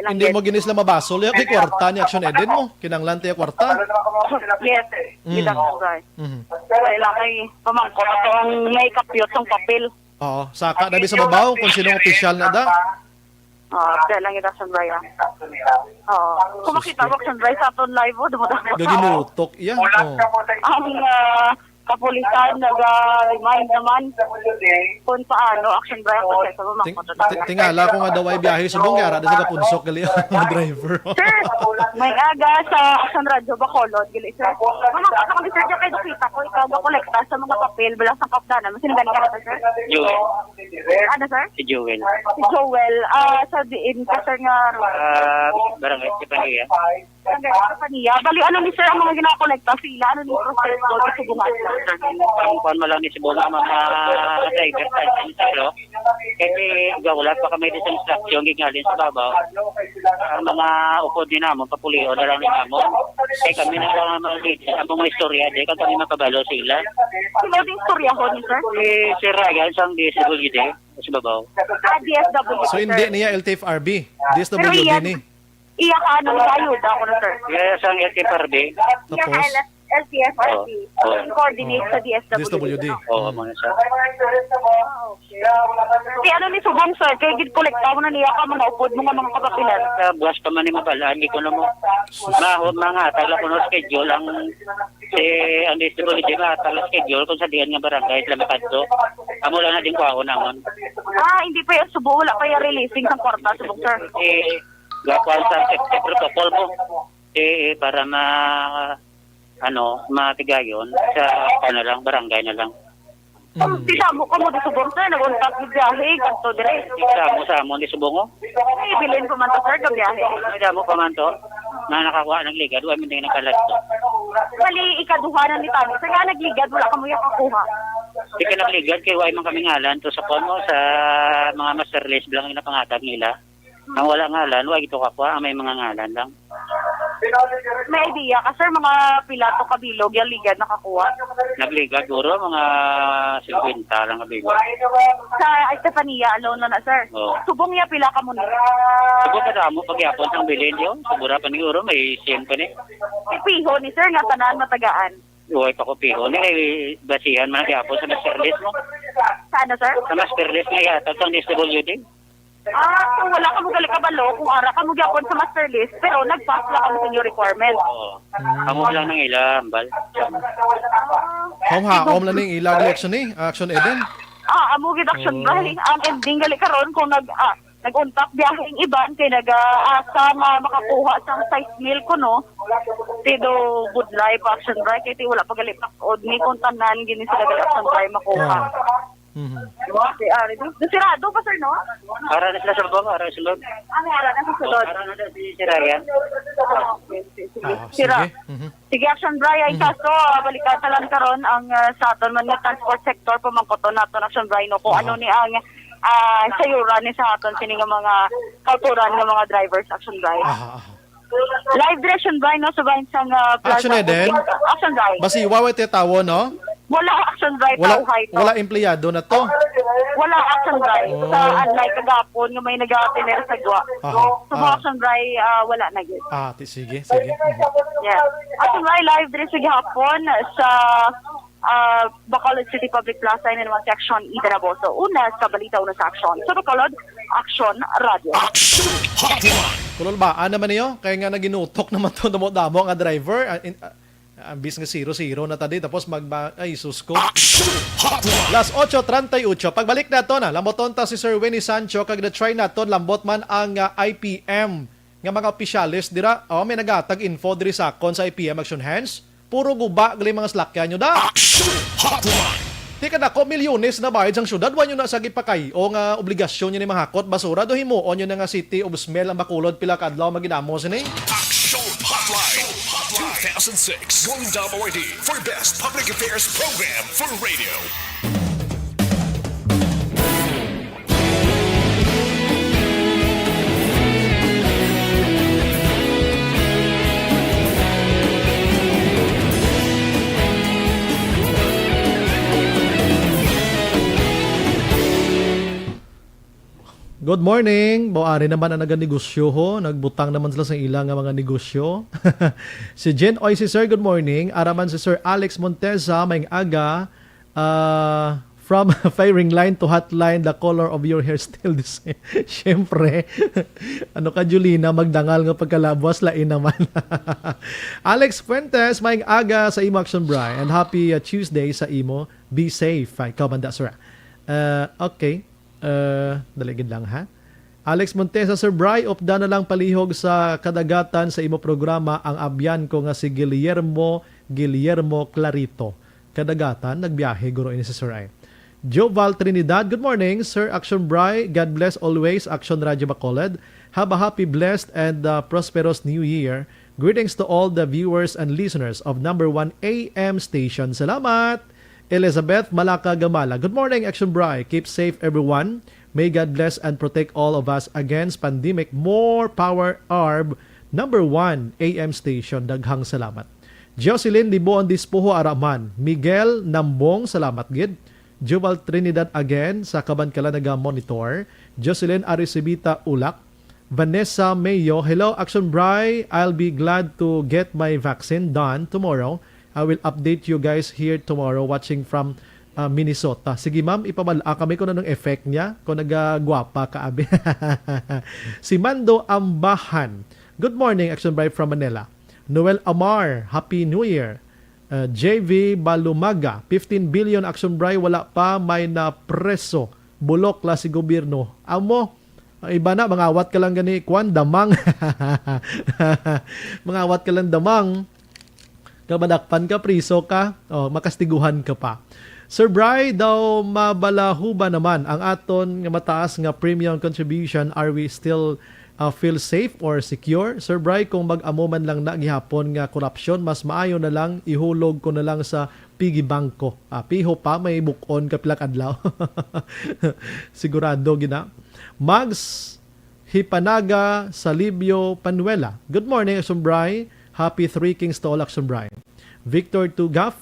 Hindi mo ginis lang mabasol yung kwarta ni Action Eden mo. Kinanglan tayo kwarta. Yes, with Action Bray. Wala kay pamangkot ato ang may kapyot ng papel. Oo, saka dabi sa babaw kung sinong opisyal na da. Kaya lang yung Action Bray. Oo. Kung makita mo Action Bray sa aton live, dumudamo. Gaginutok iya. Oh. Ang kapulisan nag-remind naman kung paano Action Bray ang proseso mo Tingala ko nga daw ay biyahe subong kaya sa kapunsok gali ang driver. Sir, may aga sa Action Radio Bacolod, gali sir. Mga kakang sir, kaya nakita ko, ikaw ba-kolekta sa mga papel, bilang sa kapdanan. Masinagani ka na sir? Joel. Ano sir? Si Joel. Si Joel, sa diin ka sir nga, Barangay Sipangia. sa niya. Bali, ano ni sir ang mga ginakolekta sila? Ano ni proseso? Kasi gumasla. Ang kuhan mo lang ni Sibong ang mga driver sa lo. Kasi wala pa kami sa instruction gingalin sa babaw. Ang mga upod din namon, papuliho na lang ni namon. Kaya kami na lang ang mga istorya, di ka kami makabalo sila. Sino yung istorya ko ni sir? Si Ryan, sang DSWD, sa babaw. DSW. So hindi niya LTFRB. DSWD Pero iyan, ni. iya ka ano ni ayuda ko na sir. Kaya sang LTFRB, Tapos LTFRB. Coordinate sa DSWD. DSWD. oo, mga sa. Si ano ni Subong sir, kaya gid-kolekta mo na niya ka mga upod mo nga mga kapapilan. Sa buwas pa man ni mabala, hindi ko na mo. Mga tala ko no schedule ang ang DSWD tala schedule kung sa diyan nga barangay sila makadto. Amo lang na din ko ako namon. Hindi pa yung Subong, wala pa yung releasing ng kwarta, Subong sir. Gapuan sa protocol mo. Para matigayon sa lang, barangay na lang. Tisamo ka mo di Subong sir, nag-untak yung biyahe, kanto dire. Sa mo ni Subongo. Ay, bilhin ko man to sir, ka biyahe. Ay mo pa man to. Na nakakuha ng ligad, wala man din nakalat to. Mali, ikaduhanan ni Tani. Sir nga nagligad, wala ka mo yung kakuha. Di ka nagligad, kaya wala man kami ngalan to sa kono sa mga master list lang yung napangatag nila. Ang wala ngalan, wala ito kakuha, may mga ngalan lang. May idea ka sir, mga pilato kabilog, yung ligad nakakuha. Nagligad, guro, mga 50 lang kabigo. Sa Estefania, alone na sir. Oo. Subong niya, pila ka muna. Siguro ka mo pagyapon sang bilin yun. Siguro pa ni guro, may 100 pa ni. Ipiho ni sir, nga tanan matagaan. Uy, pa ko piho. Ni basihan man gyapon sa master list mo. Sa ano sir? Sa master list nga yata sa DSWD. So wala ka mo gali kabalo kung ara ka mo gyapon sa master list, pero nag-pass lang kamo sa inyo requirement. Oo. Amo lang ng ilang bal. Hom lang ning ilag election ni Action Eden. Amo gid Action Bray. Ang ending gali karon kung nag-untak biyaheng iban kay nag-asa makakuha sang size meal ko no. Tido good life Action Bray kay wala pa gali od ni kung tanan gini sila gali Action Bray makuha. Sirado pa sir no? Para na sila sa baba, para sa loob. Ano ara na sa sulod? Para na si Ryan. Sira. Sige, Action Bray, ay kaso, balikan na lang karon ang sa aton man nga transport sector pamangkoton naton Action Bray no kung ano ni ang sayuran ni sa aton sini nga mga kauturan nga mga drivers Action Bray. Live direction Bray no sa bahin sang Action Eden. Action Bray. Basi wawa te tawo no. Wala action drive Wala, tauhay to. wala empleyado na to. Wala action drive. Oh. Sa unlike kagapon nga may nag-atiner sa gwa. Aha. So action drive wala na gyud. Sige. Yeah. Action drive live diri sa gihapon sa Bacolod City Public Plaza in naman section Ida Raboso. Una sa balita, una sa action. Sa Bacolod, Action Radio. Action Hotline. Kulol ba? Naman niyo? Kaya nga naginutok naman to damo nga driver. Ang bis nga 0-0 na tadi tapos ay sus ko. Action Hotline. Las 8:38. Pagbalik nato na lamboton ta si Sir Winnie Sancho kag na-try naton lambot man ang IPM nga mga opisyalis dira. May nagatag info diri sa kon sa IPM Action Hands. Puro guba gali mga slakyan nyo da. Action Hotline. Di ka nako, milyones na bayad sang syudad. Wanyo na sa gipakay o nga obligasyon nyo ni mga hakot basura. Do himuon nyo na nga City of Smell ang Bacolod pila kadlaw maginamo sini. Action Hotline. 2006 Golden Dome Awardee for Best Public Affairs Program for Radio. Good morning. Boari naman ang naganegosyo ho. Nagbutang naman sila sa ilang mga negosyo. Si Jen Oy, si Sir, good morning. Araman si Sir Alex Monteza, may aga. From firing line to hotline, the color of your hair still the same. Siyempre. Ano ka, Julina, magdangal nga pagkalabwas, lain naman. Alex Fuentes, may aga sa imo Action Bri. And happy Tuesday sa imo. Be safe. Ikaw banda, sir. Okay. Daligid lang ha. Alex Montesa, Sir Bri, opda na lang palihog sa kadagatan sa imo programa ang abyan ko nga si Guillermo Clarito. Kadagatan, nagbiyahe guro ini si Sir Ay. Joval Trinidad, good morning, Sir Action Bri. God bless always, Action Radio Bacolod. Have a happy, blessed, and prosperous New Year. Greetings to all the viewers and listeners of number 1 AM station. Salamat! Elizabeth Malaka Gamala. Good morning, Action Bri. Keep safe, everyone. May God bless and protect all of us against pandemic. More power, ARB. Number 1 AM station. Daghang salamat. Jocelyn Liboon Dispuho Araman. Miguel Nambong. Salamat, gid. Jubal Trinidad again sa Kabankala naga-monitor. Jocelyn Arisibita Ulak. Vanessa Mayo. Hello, Action Bri. I'll be glad to get my vaccine done tomorrow. I will update you guys here tomorrow watching from Minnesota. Sige ma'am, ipamala kami kung anong effect niya, kung nagagwapa ka abi. Si Mando Ambahan. Good morning, Action Bri from Manila. Noel Amar, Happy New Year. JV Balumaga, 15 billion Action Bri, wala pa may na preso. Bulok la si gobyerno. Amo, iba na, mangawat ka lang gani, kwan, damang. Mangawat ka lang damang. Kamadakpan ka, priso ka, makastiguhan ka pa. Sir Bri, daw mabalahu ba naman ang aton nga mataas nga premium contribution? Are we still feel safe or secure? Sir Bri, kung mag-amo man lang na gihapon nga korupsyon, mas maayo na lang ihulog ko na lang sa piggy bank ko. Piho pa, may bukon ka pilak adlaw. Sigurado gina. Mags Hipanaga Salibio Panuela. Good morning, Action Bri. Happy Three Kings to all, Action Bri. Victor Tugaf.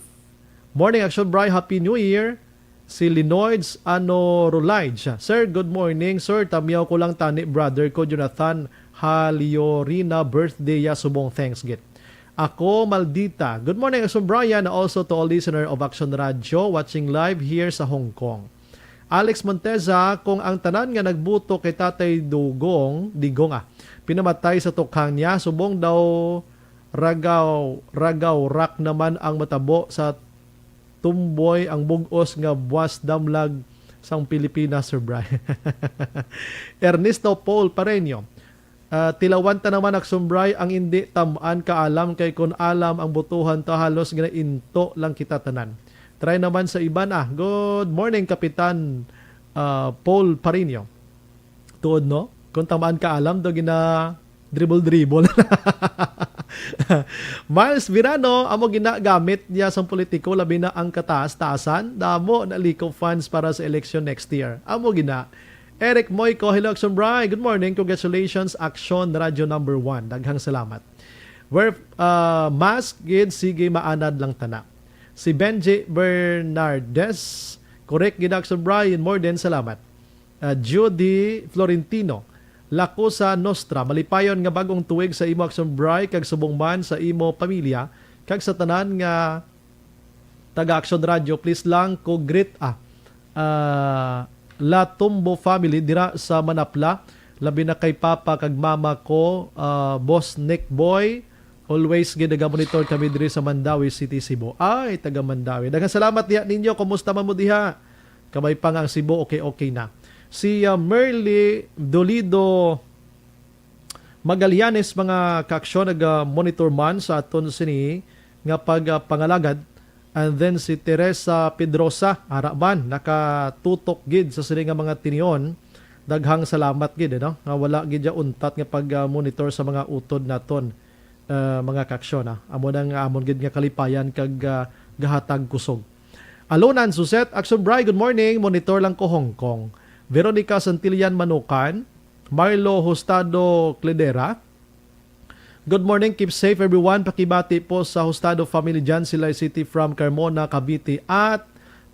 Morning, Action Bri. Happy New Year. Si Linoids Rolage. Sir, good morning. Sir, tamiyaw ko lang tani brother ko, Jonathan Haliorina. Birthday ya, subong thanks git. Ako, Maldita. Good morning, Action Bri, and also to all listener of Action Radio watching live here sa Hong Kong. Alex Monteza, kung ang tanan nga nagbuto kay Tatay Digong, pinamatay sa tukhang niya, subong daw ragaw rak naman ang matabo sa tumboy ang bugos nga buwas damlag sang Pilipinas, Sir Brian. Ernesto Paul Pareño. Tilawan ta naman Action Bri, ang hindi tamaan kaalam kay kun alam ang butuhan ta halos gina into lang kita tanan. Try naman sa iba na. Good morning, Kapitan Paul Pareño. Tuod no? Kung tamaan kaalam do gina dribble. Miles Virano, amo ginagamit niya sa politiko, labi na ang kataas-taasan, damo na liko funds para sa election next year. Amo gina. Eric Moyko, hello Action Bri. Good morning, congratulations, Action Radio number 1. Daghang salamat. Where mask gid sige maanad lang tana. Si Benji Bernardes, correct gid Action Brian, more than salamat. Judy Florentino, lako sa Nostra, malipayon nga bagong tuig sa imo Action Bri kag subong man sa imo pamilya kag sa tanan nga taga Action Radio, please lang ko greet La Tumbo family dira sa Manapla, labi na kay papa kag mama ko, boss Nick Boy, always ginaga monitor kami diri sa Mandawi City, Cebu. Ay, taga Mandawi. Daghang salamat diha ninyo, kumusta man mo diha? Kamay pa nga ang Cebu, okay na. Si Merly Dolido Magallanes, mga kaaksyon, nag-monitor man sa aton sini nga pagpangalagad. And then si Teresa Pedrosa Araban, nakatutok gid sa sini nga mga tinion. Daghang salamat gid, no? Nga wala gid ya untat nga pag-monitor sa mga utod naton, mga kaaksyon. Amo nang amon gid nga kalipayan kag gahatag kusog. Alonan Suset, Action Bri, good morning. Monitor lang ko Hong Kong. Veronica Santillan Manukan, Marlo Hustado Cledera. Good morning, keep safe everyone. Pakibati po sa Hustado family dyan, Silay City from Carmona, Cavite. At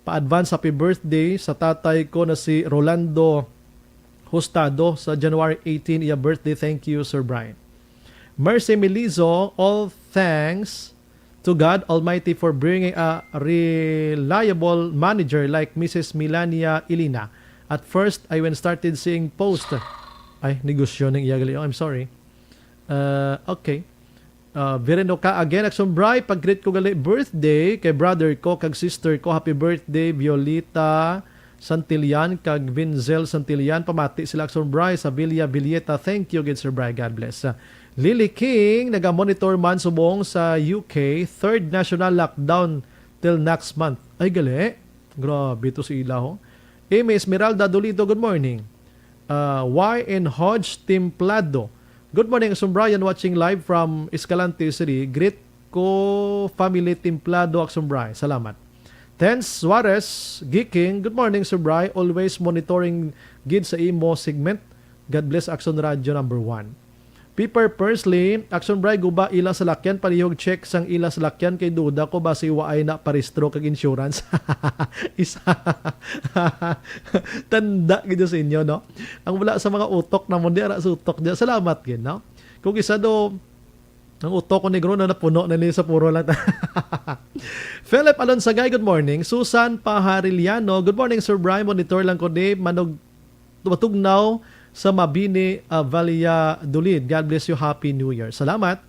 pa-advance happy birthday sa tatay ko na si Rolando Hustado sa January 18, iya birthday. Thank you, Sir Brian. Mercy Melizo, all thanks to God Almighty for bringing a reliable manager like Mrs. Melania Ilina. At first, I when started seeing post. Ay, negosyo ng iyagali. Oh, I'm sorry. Okay. Verenoka again. Action Bri, pag-greet ko gali birthday kay brother ko, kag sister ko. Happy birthday, Violeta Santillan, kag Vinzel Santillan. Pamati sila Action Bri sa Villa Villeta. Thank you, good Sir Bri. God bless. Lily King, naga-monitor man subong sa UK. Third national lockdown till next month. Ay, gali. Grabe to si Ilaho. Amy Esmeralda Dolido, good morning. Y.N. Hodge Templado, good morning, Action Brian, watching live from Escalante City. Greet ko family Templado, Action Brian. Salamat. Tense Suarez Geeking, good morning, Sir Brian. Always monitoring gid sa imo segment. God bless Action Radio number 1. Piper Persley, Action Brian, guba ila sa lakyan, palihog check sang ila sa lakyan kay duda ko basi waay na paristro kag insurance. Isa. Tanda gid sa inyo, no? Ang wala sa mga utok na mo diara sa utok dia. Salamat gid, no? Kung isa do ang utok ko negro na napuno na ni sa puro lang. Philip Alonsagay, good morning. Susan Pahariliano, good morning, Sir Brian. Monitor lang ko di manog matugnaw sa Mabini, Valladolid. God bless you. Happy New Year. Salamat.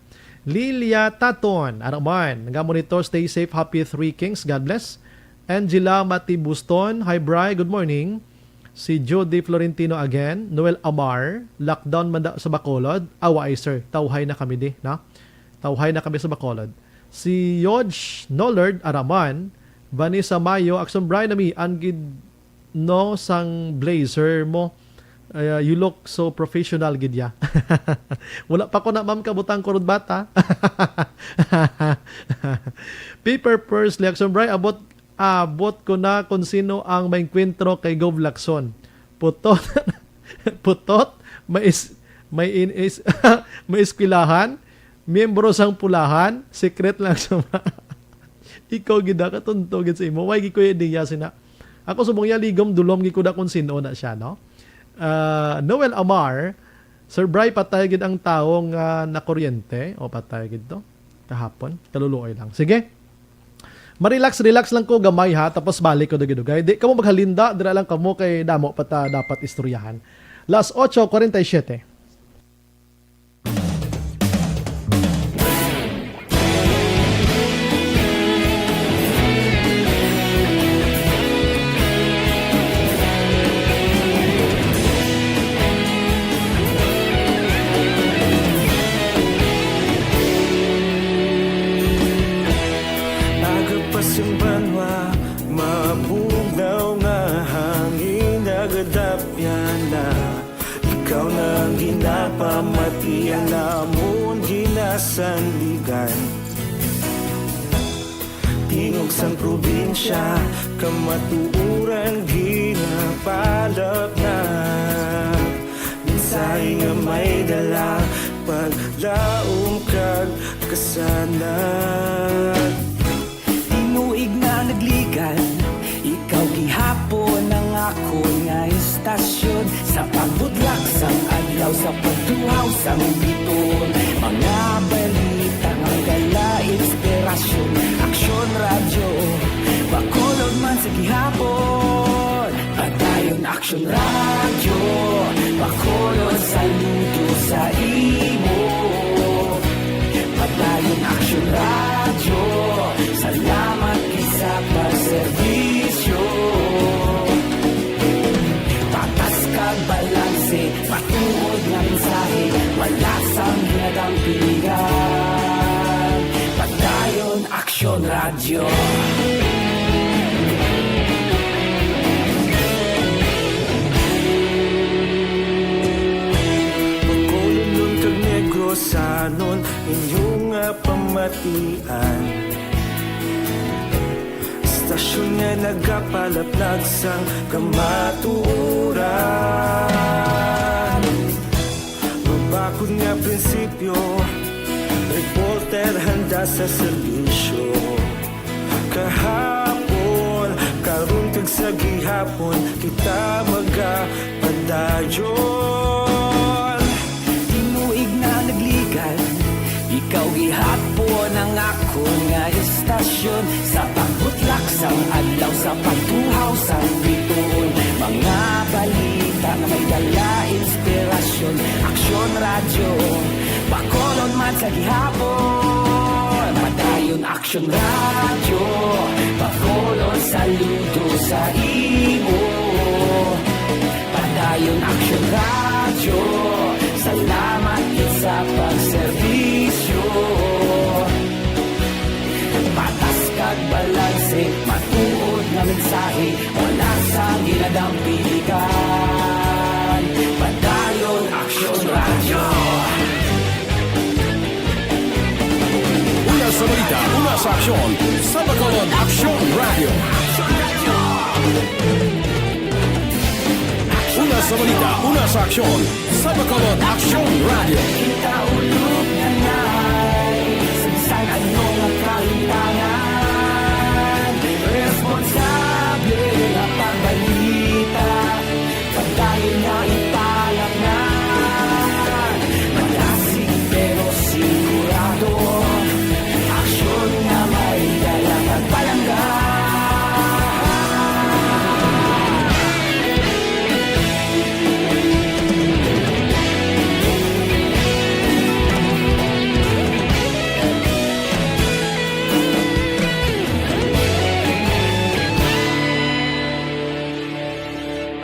Lilia Taton, Araman. Nag-monitor. Stay safe. Happy Three Kings. God bless. Angela Matibuston. Hi, Bri. Good morning. Si Judy Florentino again. Noel Amar. Lockdown man sa Bacolod. Awa ay sir. Tawhay na kami di. Na? Tawhay na kami sa Bacolod. Si Yodge Nollard Araman. Vanessa Mayo. Action Bri nami. Angid no sang blazer mo. You look so professional, gidya. Wala pa ko na, ma'am, kabutang kurod bata. Paper Purse, Action Bri, abot ko na kung sino ang may kwentro kay Gov Lacson. Putot, may iskwilahan, miyembro sang pulahan, secret lang sa ikaw gida, katuntogin sa imo. May gikoy diya sina. Ako subong ya ligom, dulom gikuda kung sino na siya, no? Noel Amar, Sir Bri, patay gid ang taong nakuryente o patay gid to kahapon, kaluluoy lang. Sige, relax lang ko gamay ha, tapos balik ko dugay. Di kamo maghalinda, dira lang kamo kay damo pata dapat istoryahan. Las 8:47. Pamatian namon ginasandigan tingog sang probinsya kamatuuran ginapalap na minsay nga may dala paglaom kag kasanag tinuig sang adlaw sa pagtuhaw sang biton. Mga balita nga gala, inspirasyon, aksyon, radyo, bakulog man sa gihapon. Padayon aksyon, radyo, bakulog saludo sa imo. Padayon aksyon, radyo, salamat isa pa serbisyo. Patas kag balanse, patuod nga mensahe, wala sang hinagang pilihan. Padayon aksyon, radyo. Sanon inyong pamatian, stasyon nga nagapalaplag sang kamaturan. Mabakod nga prinsipyo, reporter handa sa serbisyo. Kahapon, karon kag sa gihapon, kita magapadayon. Tinuig na nagligan, ikaw gihapon ang ako nga istasyon. Sa pagbutlak sang adlaw, sa pagtuhaw sang bituon. Mga balita nga may dala, inspirasyon, aksyon, radyo, bakolon man sa gihapon. Padayon aksyon, radyo, bakolon saludo sa imo. Padayon aksyon, radyo, salamat sa pagserbisyo. Patas kag balanse, matuod na mensahe, wala sa ginadang pilikan. Padayon aksyon, radyo. Una sa balita, una sa aksyon, sa Bacolod Aksyon Radio. Una sa balita, una sa aksyon, sa Bacolod Aksyon Radio. Kita ulog na na'y sinsan anong nagkahintangan. Responsable na pagbalita, pagdahin na ipalak na. Malasig pero sigurado, aksyon na may dalang at palangga.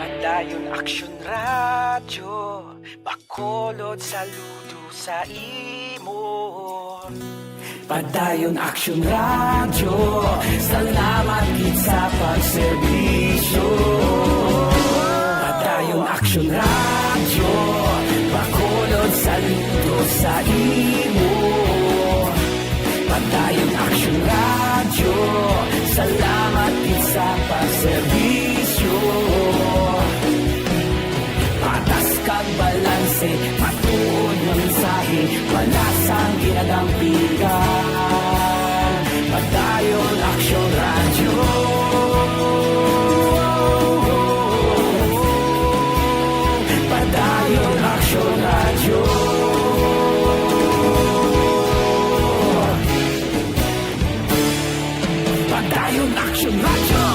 Padayon aksyon, radyo, bakolod saludo sa imo. Padayon aksyon, radyo, salamat gid sa pagserbisyo. Padayon aksyon, radyo, bakolod saludo sa imo. Padayon aksyon, radyo, salamat gid sa pagserbisyo. Patas kag balanse, matuod nga mensahe, wala sang ginagang pilihan. Padayon aksyon, radyo. Padayon aksyon, radyo. Padayon aksyon, radyo.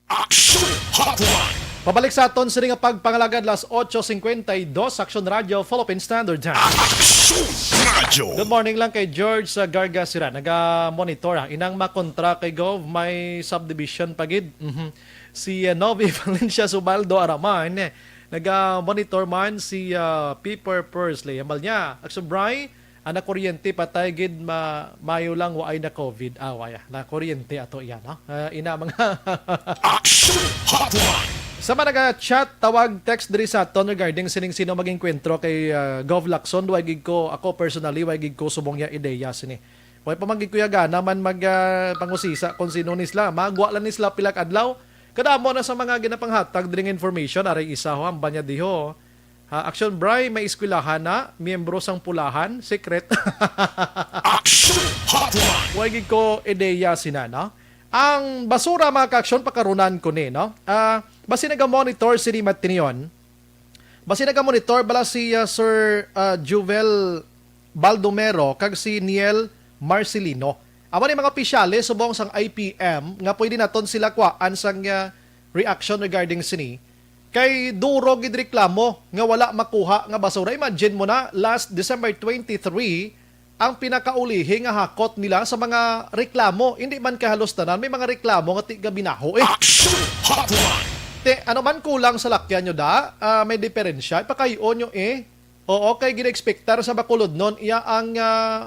Aksyon Hotline. Pabalik sa aton sa nga pagpangalagad las 8:52 Aksyon Radio Philippine Standard Time. Aksyon Radio. Good morning lang kay George sa Gargasira. Naga-monitor inang makontra kay Gov may subdivision pagid. Si Novi Valencia Subaldo Araman naga-monitor man si Piper Pursley. Amal niya, Aksyon Bray, anak kuryente patay gid mayo lang waay na COVID. Waya na kuryente ato yan, no? Ina mga Aksyon Hotline. sa mga nag-chat, tawag, text diri sa aton regarding sining sino maging kwentro kay Gov Lacson. Wagig ko, ako personally, wagig ko subong ya ideya sini. Way pamagig ko yaga naman mag pangusisa kung sino nisla. Magwa lang nisla pilak adlaw. Kadamo na sa mga ginapanghatag dring information. Aray isa ho, ang banya diho. Action Bray, may eskwelahan na, miyembro sang pulahan, secret. Action Hotline. Huwag ko ideya sina, no? Ang basura mga kaaksyon, pakarunan ko ni, no? Basi naga-monitor si Matinion. Basi naga-monitor bala si Sir Juvel Baldomero kag si Niel Marcelino. Amo ni mga opisyales subong sang IPM nga pwede naton sila kuan sang reaction regarding sini. Kay duro gid reklamo nga wala makuha nga basura. Imagine mo na last December 23 ang pinakaulihi nga hakot nila sa mga reklamo. Hindi man kahalos tanan may mga reklamo nga tiga binaho Action Hotline. ano man kulang sa lakyan nyo da, may diferensya. Ipakayon nyo Oo, kay gina-expectar sa Bacolod nun, iya ang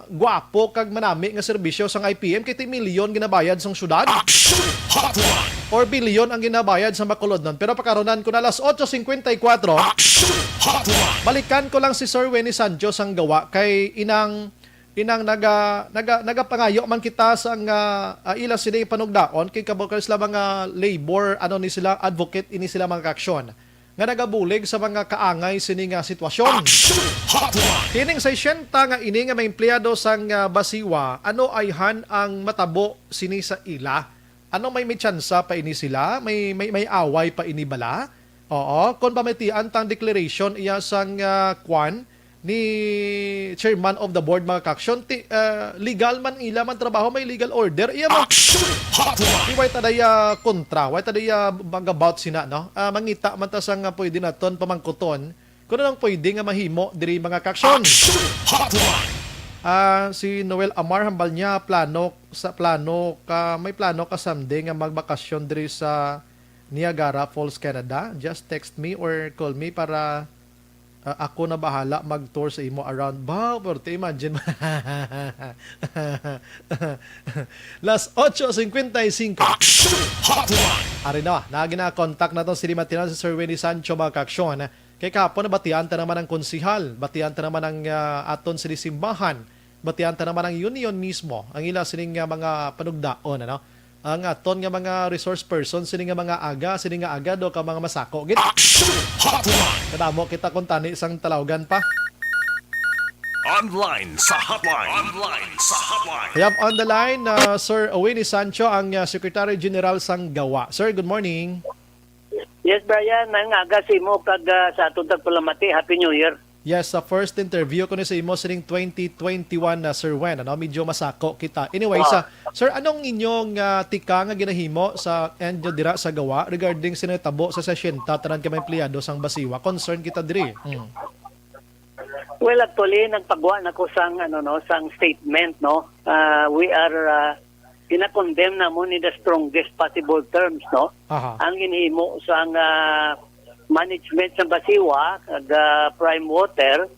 gwapo kag manami nga serbisyo sang IPM, kiti milyon ginabayad sang syudad. Action Hotline. 4 billion ang ginabayad sa Bacolod nun. Pero pakaronan ko na alas 8:54, Action Hotline. balikan ko lang si Sir Wenny Sancho sang gawa kay inang nagapangayo man kita sang ila sila panugdaon kay kabukal sila mga labor ni sila advocate ini sila mga aksyon nga nagabulig sa mga kaangay sini nga sitwasyon. Action Hotline. Kining 60 nga ini nga may empleyado sang basiwa, ano ayhan ang matabo sini sa ila? Ano may tsansa pa ini sila? May away pa ini bala? Oo, kon pamitian tang declaration iya sang kwan ni chairman of the board mga kaksyon, legal man ila man trabaho, may legal order. Iya mo. Action Hotline. Di way tadaya kontra, way tadaya magabout sina, no? Mangita man ta sang pwede naton pamangkuton. Kuno lang pwede nga mahimo diri mga kaksyon. Action Hotline. Si Noel Amar hambal niya may plano ka someday nga magbakasyon diri sa Niagara Falls, Canada. Just text me or call me para ako na bahala mag-tour sa imo around. Pero imagine Las 8:55. Action Hotline. Ari na, nagina-contact na to si Matinan si Sir Wenny Sancho mga kaksyon. Kay kapon na batian ta naman ang konsihal, batian ta naman ang aton sili simbahan, batian ta naman ang union mismo, ang ila sining mga panugdaon, ano? Ang aton nga mga resource person, sining nga mga sining nga aga do ka mga masako. Git. Action Hotline. Kadamo kita kung tani isang talawagan pa. Online sa hotline. Online sa hotline. We have on the line Sir Wenny Sancho, ang Secretary General sang Gawa. Sir, good morning. Yes, Brian, nangaga si mo kag sa atong tagpalamati. Happy New Year. Yes, sa first interview ko ni sa imo sining 2021 na Sir Wen, ano, medyo masako kita. Anyway, Sir, anong inyong tika nga ginahimo sa endyo dira sa Gawa regarding sinatabo sa 60 tanan ka mga empleyado sang basiwa? Concern kita diri. Well, actually, nagpagawa na ko sang sang statement, no. We are ina-condemn na mo ni the strongest possible terms, no. Aha. Ang ginhimo sang management sa basiwa kag prime water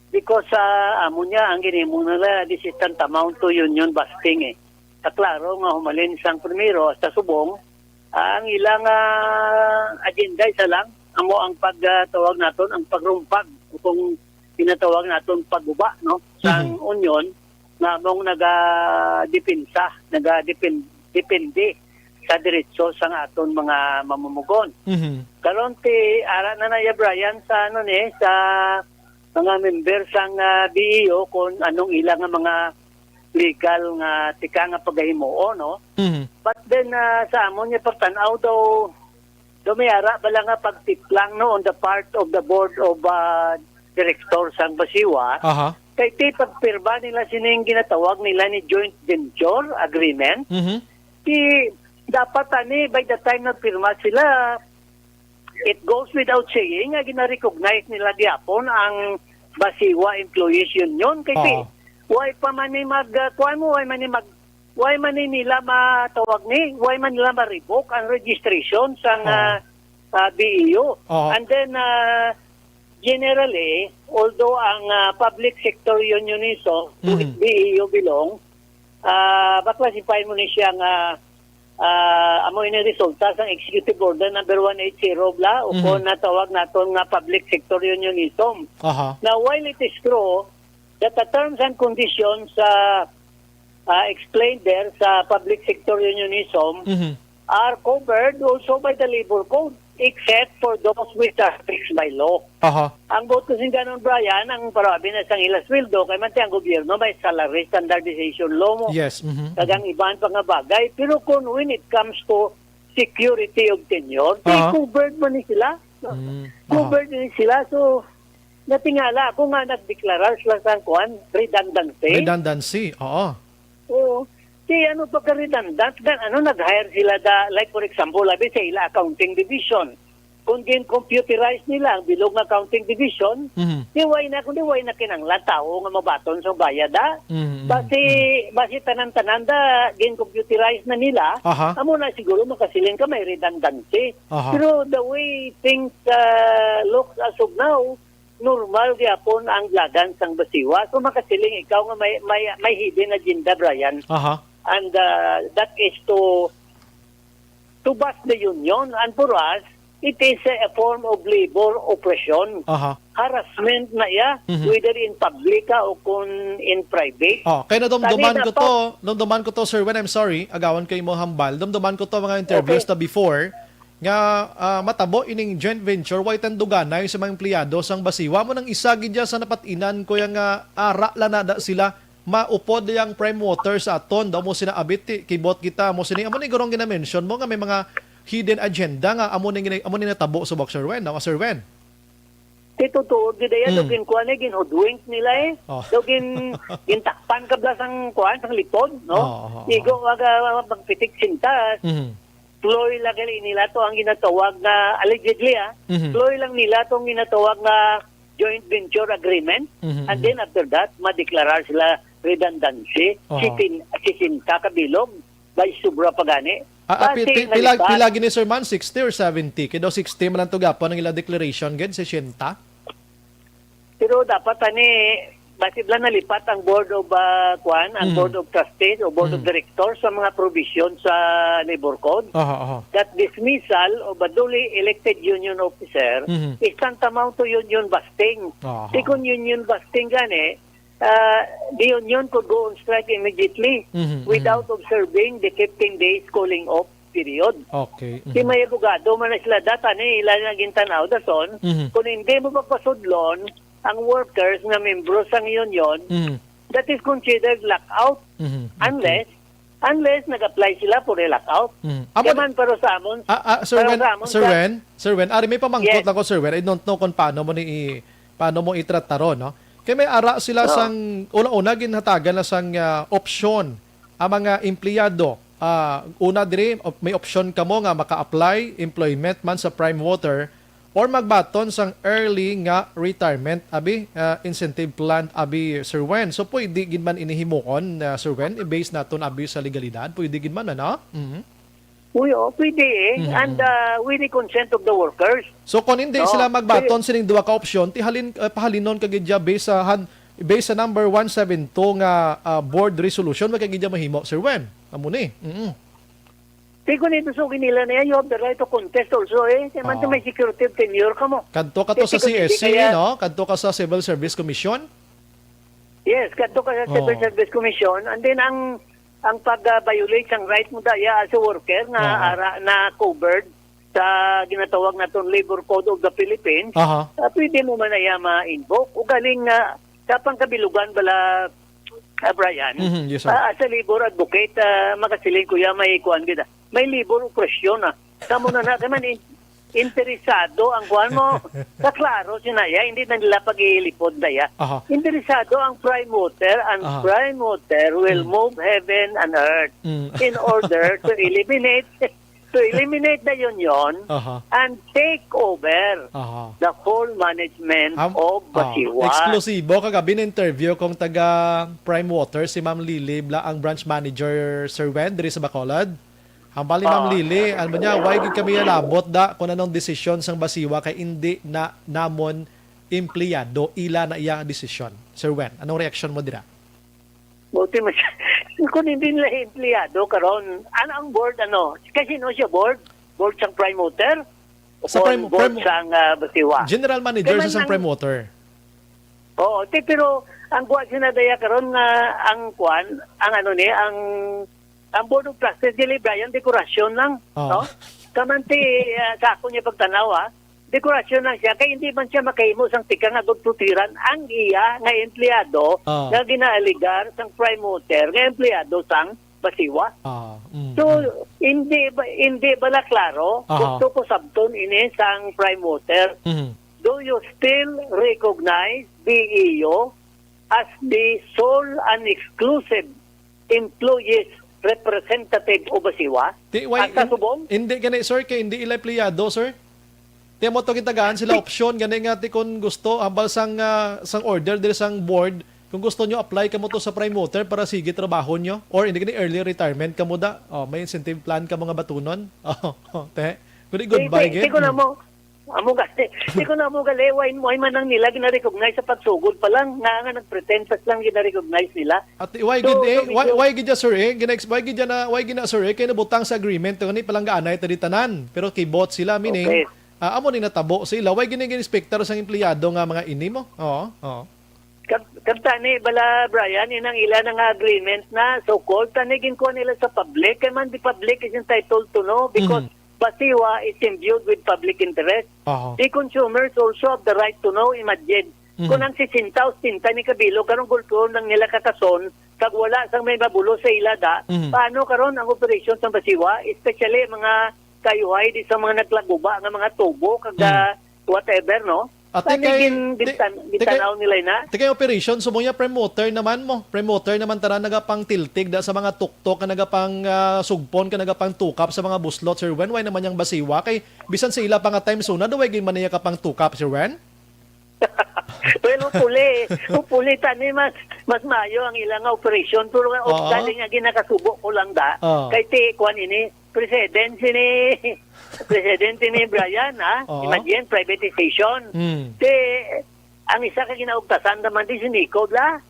because amo niya ang ginhimo nila this is tantamount to union busting klaro nga humalin sang primero sa subong ang ilang agenda isa lang amo ang pagtawag naton ang pagrumpag kung tinatawag naton pagguba no sang union na mong nagadepende sa diretso sang aton mga mamumugon. Karon ti ara na ya Brian sa sa mga member sang BEO kung anong ilang nga mga legal nga tika nga pagahimo no. But then sa amon niya pagtanaw daw may ara bala nga pagtiplang no on the part of the board of director sang basiwa. Kay ti pagpirma nila sining ginatawag nila ni joint venture agreement. Ti dapat by the time na pirma sila, it goes without saying nga gina-recognize nila diapon ang Basiwa Employees Union. Kasi why pa man ni why man nila matawag why man nila ma-revoke ang registration sang BEO. And then generally, although ang public sector unionism to BEO belong, baklasify mo ni siya nga amo ini resulta sang executive order number 180 bla o kung natawag naton nga public sector unionism. Now while it is true that the terms and conditions explained there sa public sector unionism are covered also by the labor code. except for those which are fixed by law. Aha. Ang vote kasi ganun, Brian, ang province ang ilas sweldo, kay man ang gobyerno may salary standardization law mo. Yes. Mhm. Kagang iban pa nga bagay. Pero kung when it comes to security of tenure, covered man ni sila. Covered ni sila. So, natingala, ako nga nagdeklarar sila sa redundancy. Redundancy. Oo. Oo. Ano pa ka-redundant? Nag-hire sila like for example, labi sa ila accounting division. Kung computerize nila ang bilog ng accounting division, di way na kinanglan tao nga mabaton sa bayada. Basi tanan-tanan da computerize na nila, amo na siguro makasiling ka may redundancy. Pero the way things looks as of now, normal gyapon ang lagan sang basiwa. So makasiling ikaw nga may hidden agenda, Brian. And that is to bust the union. And for us, it is a form of labor oppression. Harassment na whether in public o kung in private. Kaya domduman ko to, Sir, when I'm sorry, agawan kay mo hambal, domduman ko to mga interviews na before, nga matabo ining joint venture, white and duganay sa mga empleyado sang basiwa mo nang isagi dya sa napatinan ko yung ara lanada sila maupod yung prime water sa aton daw mo sinaabit kibot kita mo sini amo ni gurong gina-mention mo nga may mga hidden agenda nga amo ni natabo sa Sir Wen, Sir Wen. Titutuod gid ya dugin kuan ginhudwink nila dugin gintakpan kabla sang kuan sang lipod, no? Igo waga magpitik sintas. Ploy lang nila to ang ginatawag na allegedly ploy lang nila tong ginatawag na joint venture agreement, and then after that madeklarar sila redundancy, sisinta kabilog by sobra pagani. Pila gini, Sir Man, 60 or 70? Kaya daw 60 man ang tugapon ng ila declaration gid 60. Pero dapat basibla nalipat ang board of ang board of trustees o board of directors sa mga provision sa labor code. That dismissal of a duly elected union officer is tantamount to union busting. Kung union busting gani, the union could go on strike immediately without observing the 15 days cooling off period. Okay. Si may abogado man na sila data ilan na gintanaw dason, kung hindi mo papasudlon ang workers na membro sa union, that is considered lockout unless nag-apply sila for a lockout. Yaman pero sa amon. Sir Wen, ari may pamangkot ako, Sir Wen. I don't know kung paano mo itrattaro, no? Kaya may ara sila sang una ginhatagan na sang option ang mga empleyado. Una diri may option kamo nga maka-apply employment man sa Prime Water or magbaton sang early nga retirement incentive plan Sir Wen. So pwede gid man inihimukon Sir Wen i-base naton sa legalidad. Pwede gid man no? Pwede and with the consent of the workers. So kung hindi sila magbaton sining duha ka opsyon, pahalinon kagidya based sa number 172 nga board resolution magkagidya mahimo, Sir Wen. Amo ni. Kung ito so nila na you have the right to contest also man may security tenure ka mo. Kadto ka to sa CSC, no? Kadto ka sa Civil Service Commission? Yes, kadto ka sa Civil Service Commission, and then ang pag-violate ang right mo daya as a worker na covered sa ginatawag naton Labor Code of the Philippines, pwede mo man ma-invoke. O galing kapang kabilugan bala, Brian, yes, as a labor advocate, makasiling kuya may kuan gida. May labor oppression Kamo na naman interesado ang kuan mo. Kaklaro sinaya, hindi na nila pag-iilipod daya. Interesado ang Prime Water, and Prime Water will move heaven and earth in order to eliminate the union and take over the whole management of Basiwa. Eksklusibo kagabi na interview kong taga Prime Water si Ma'am Lily ang branch manager, Sir Wen diri sa Bacolod. Hambali Ma'am Lily, ano ba niya, why gid kami labot kung anong desisyon sang Basiwa kay hindi na namon empleyado ila na iya desisyon. Sir Wen, anong reaction mo dira? Buti mo siya. Kung hindi nila empleyado karon, ang board kasi siya board sang Prime Water o sa board sang Basiwa. General manager sa sang Prime Water. Oo, pero ang kuan sinadaya karon nga ang board of trustees dili Brian dekorasyon lang, no? Kamanti, sa ako niya pagtanaw, dekorasyon lang siya, kaya hindi man siya makahimo sang tika nga tutiran ang iya nga empleyado nga ginaaligar sang prime mover nga empleyado sang basiwa. So, hindi bala klaro, gusto ko sabton ini sang prime mover. Do you still recognize BEO as the sole and exclusive employees representative o basiwa? Sa subong? Hindi gani sir, kay hindi ila empleyado sir. Tiyan mo to kitagaan sila option gani nga ti kung gusto ambal sang order diri sang board kung gusto nyo apply kamo to sa prime mover para sige trabaho nyo or hindi gani early retirement kamo da. May incentive plan ka mga batunon. Te. Goodbye again. Di ko na mo galewain mo ay manang nila gina-recognize sa pagsugod pa lang nga nagpretensas lang gina-recognize nila. At why gid sir why gid na sir kay nabutang sa agreement ngani palang gaanay tadi tanan pero kay bot sila meaning amo ni natabo sila why gini-inspector sang empleyado nga mga ini mo. Oo. Kaptani bala Brian inang ila nga agreement na so-called tanigin ko nila sa public kay man di public is entitled to know because basiwa is imbued with public interest. The consumers also have the right to know. Imagine, kung ang sisinta o sinta ni Kabilo, karong gultuon ng nila katason, kag wala sang may mabulo sa ilada, paano karon ang operation sa basiwa, especially mga kayuhay di sa mga naglaguba, ng mga tubo, kag whatever, no? Tanigin bitanaw nila na. Tikay operation, sumuya promoter naman mo. Promoter naman tara nagapang tiltig da sa mga tuktok ka nagapang sugpon ka nagapang tukap sa mga buslot Sir Wen. Why naman yang basiwa kay bisan sa ila pa nga time suna do way gin man niya kapang tukap Sir Wen? Well, upuli tani mas mayo ang ilang operation pero galing nga ginakasubo ko lang da. Kay ti kwan ini presidente ni Brian, imagine, privatization. Ang isa ka ginaugtasan naman di si Nico, bla?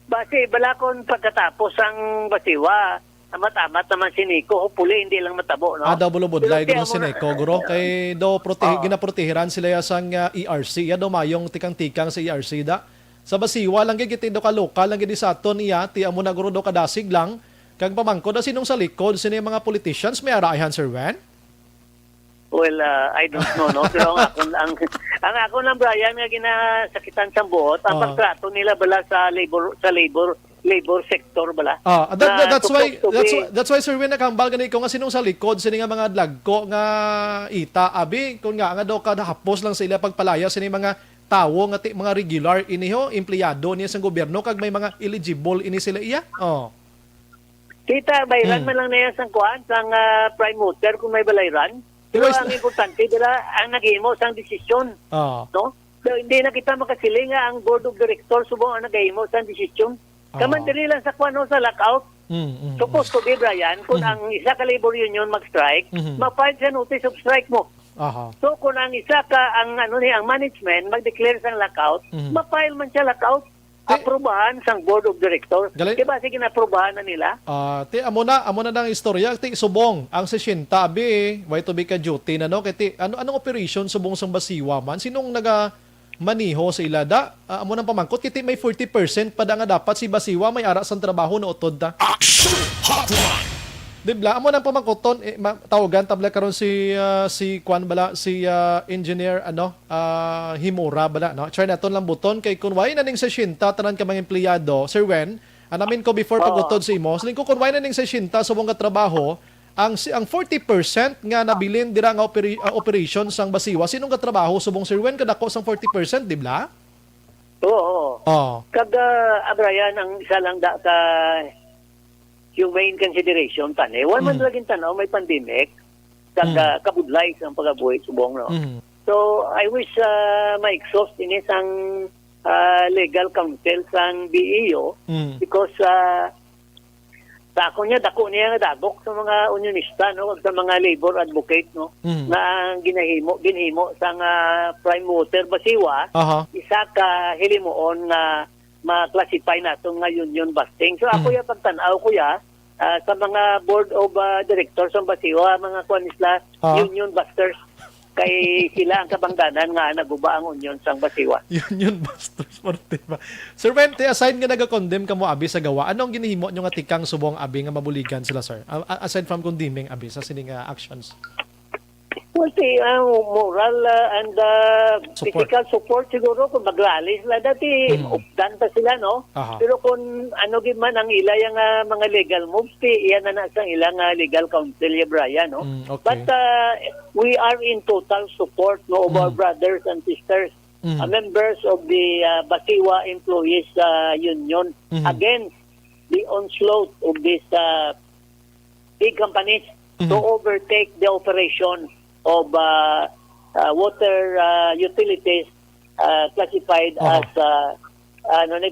Base, balakon pagkatapos ang basiwa, amat-amat naman si Nico, hopefully hindi lang matabo, no? Daw bulubudlay guro si Nico, guro. Kay daw ginaprotehiran sila sang ERC. Daw mayong tikang-tikang sa ERC da. Sa basiwa lang gid do ka lokal lang gid sa aton iya, ti amo na guro do kadasig lang. Kag pamangko da sinong sa likod, sino yung mga politicians may arayan Sir Wen? Well, I don't know, no? Pero ang ako lang, Brian, nga ginasakitan sa buot, ang pagtrato nila bala sa labor sector bala. That's why Sir Wen nakambal gani ko nga sinong sa likod sini nga mga dlagko nga ita abi kun nga daw kada hapos lang sa ila pagpalaya sini mga tawo nga mga regular iniho empleyado niya sa gobyerno kag may mga eligible ini sila iya. Kita bayran man lang na yan sang kuan sang prime mover kung may balayran. Pero ang importante dila ang naghimo sang desisyon. No? So, hindi na kita makasiling nga ang board of directors subong ang naghimo sang desisyon. Kaman dili lang sa kuan sa lockout. Supposed to be Brian kung ang isa ka labor union mag-strike, ma-file sa notice of strike mo. So kung ang isa ka ang ang management mag-declare sang lockout, ma-file man siya lockout. Aprobahan sang board of directors. Diba sige na-aprobahan na nila? Amo na nang istorya. Subong, ang 60 abi, why to be ka duty na no? Anong operation subong sang basiwa man? Sinong maniho sa ilada? Amo nang pamangkot, kiti may 40% pa da nga dapat si basiwa may ara sang trabaho na utod da. Action Hotline! Dibla, amo nang pamangkoton, tawagan tabla karon si Kwan bala, si engineer Himura bala, no? Try naton lang buton kay kun why na ning 60 tanan ka mga empleyado, Sir Wen, anamin ko before pagutod sa imo, saling ko kun why na ning 60 subong nga trabaho, ang 40% nga nabilin dira nga operation sang basiwa, sinong ka trabaho subong Sir Wen kadako sang 40%, dibla? Oo. Kag Brian ang isa lang da ka humane consideration tani. Wala man laging tanaw may pandemic kag kabudlay sa pagabuhi subong no. So I wish ma-exhaust ini sang legal counsel sang BEO because sa ako niya dako niya nga dagok sa mga unionista no sa mga labor advocate no na ginhimo sang prime mover basiwa isa ka hilimuon nga ma-classify nato nga union busting. So ako ya pagtan-aw ko ya sa mga board of directors ng basiwa, mga kuan isla union busters kay sila ang kabangdanan nga naguba ang union sang basiwa. Union busters ba? Sir Wen, aside nga naga-condemn kamo abi sa gawa, anong ginihimo nyo nga tikang subong abi nga mabuligan sila sir? Aside from condemning abi sa sining actions. Kasi moral and Support. physical support siguro kung maglalis sila dati updan pa sila no. Aha. Pero kung ano gid man ang ilayang mga legal moves iyan na sa ilang legal counsel ya Brian no. Okay. But we are in total support no of our brothers and sisters, members of the Basiwa Employees Union against the onslaught of these big companies to overtake the operation of water utilities classified as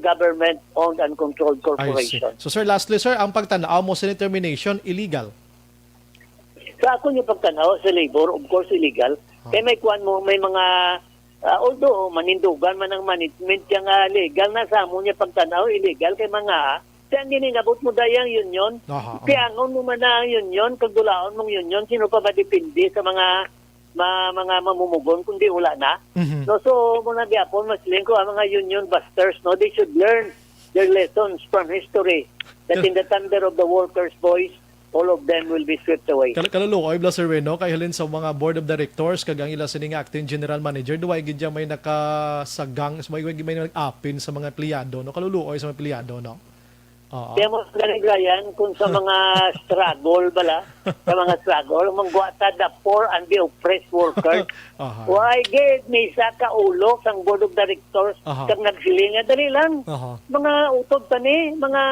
government-owned and controlled I see. corporation. So sir, lastly sir, ang pagtanaw mo sa termination illegal. Sa ako yung pagtanaw sa labor, of course illegal. Kaya may kuan mo, may mga although manindugan man ang management yung legal na sa mo niya pagtanaw illegal kay mga saan din inabot mo dayang union. Aha. Kaya angon mo man na ang union, kagdulaon mong union, sino pa ba depende sa mga mamumugon kundi wala na. No, so muna gyapon masling ko ang mga union busters no, they should learn their lessons from history that in the thunder of the workers' voice all of them will be swept away. Kalulukoy bla Sir Reno kay halin sa mga board of directors kag ang ila sining acting general manager duway gid may nakasagang may nag-apin sa mga empleyado no, kalulukoy sa mga empleyado no. Kaya mo galing Ryan kung sa mga struggle bala, sa mga struggle, mangguata the poor and the oppressed workers. Why gid may sa kaulok sang board of directors kag nagsilinga dali lang. Mga utod pa ni, mga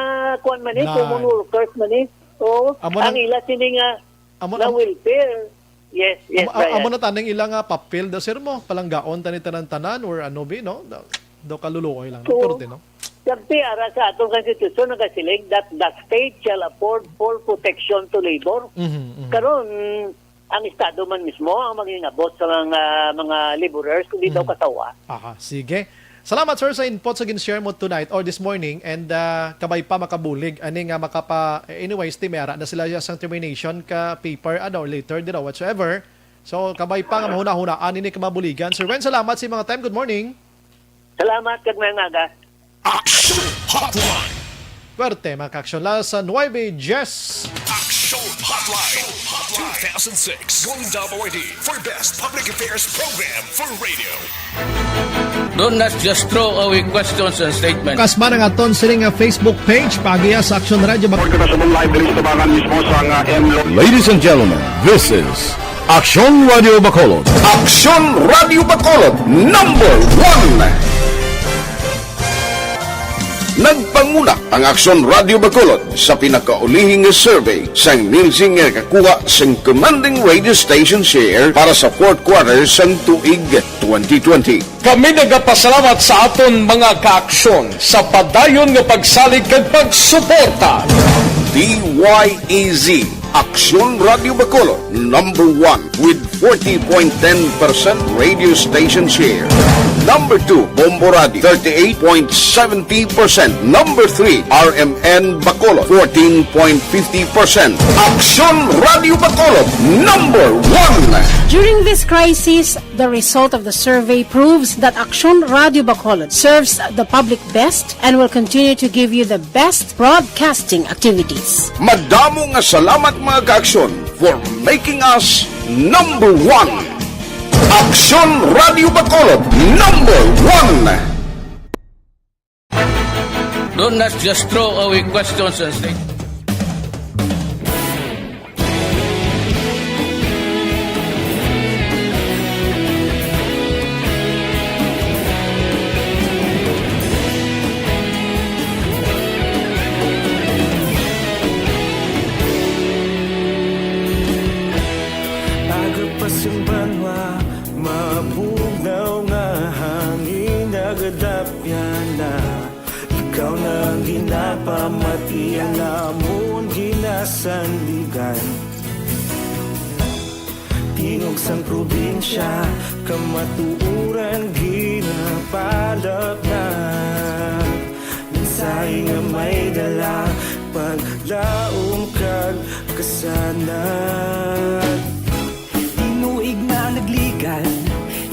kuan man ni, common workers man ni. So, ang ila sini nga na welfare. Yes, Ryan. Amo na tanang ilang papel da sir mo, palanggaon tani tanan-tanan or ano bi no? Do kalulukoy lang no, porte no. Sabi ara sa atong konstitusyon nagasiling that the state shall afford full protection to labor. Karon ang estado man mismo ang magingabot sa mga laborers kundi daw katawa. Sige. Salamat sir sa input sa gin-share mo tonight or this morning and kabay pa makabulig ani nga makapa anyways timera na sila sa termination ka paper or later dira whatsoever. So kabay pa nga mahuna-hunaan ini ka mabuligan. Sir Wen, salamat sa mga time. Good morning. Salamat kag mga Action Hotline. Puwerte mga ka-action la sa 9 Jess. Action Hotline. 2006 Golden WID for Best Public Affairs Program for Radio. Do not just throw away questions and statements. Kasma nga aton sining Facebook page pagiya sa Action Radio. Ladies and gentlemen, this is Action Radio Bacolod. Action Radio Bacolod, number 1. Nagpanguna ang Aksyon Radio Bacolod sa pinakaulihing survey sang Nielsen nga kakuha sang commanding radio station share para sa fourth quarter sang tuig 2020. Kami nagapasalamat sa aton mga kaaksyon sa padayon nga pagsalig kag pagsuporta. DYEZ Aksyon Radio Bacolod, number 1 with 40.10% radio station share. Number 2, Bombo Radio, 38.70%. Number 3, RMN Bacolod, 14.50%. Aksyon Radio Bacolod, number 1. During this crisis, the result of the survey proves that Action Radio Bacolod serves the public best and will continue to give you the best broadcasting activities. Madamo nga salamat mga kaaksyon for making us number 1. Aksyon Radio Bacolod, number 1. Do not just throw away questions and statements. Pamatian namon ginasandigan Tingog sang probinsya kamatuuran ginapalak na Minsay nga may dala paglaom kag kasanan Tinuig na nagligan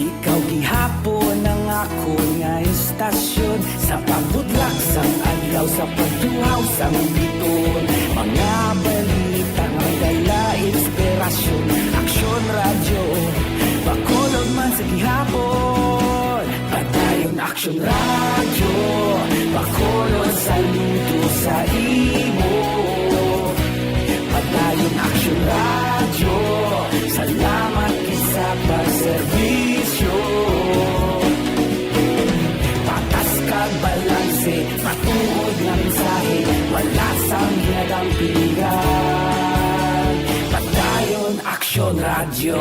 ikaw gihapon ang ako nga istasyon sa pagbutlak sang adlaw sa pagduhaw sang biton mga balita nga dala inspirasyon Aksyon Radio Action Radio, Bacolod saludo sa imo. Padayon Action Radio, salamat isa pagserbisyo. Patas kag balanse, matuod na mensahe, wala sang hinagang pilihan. Padayon Action Radio.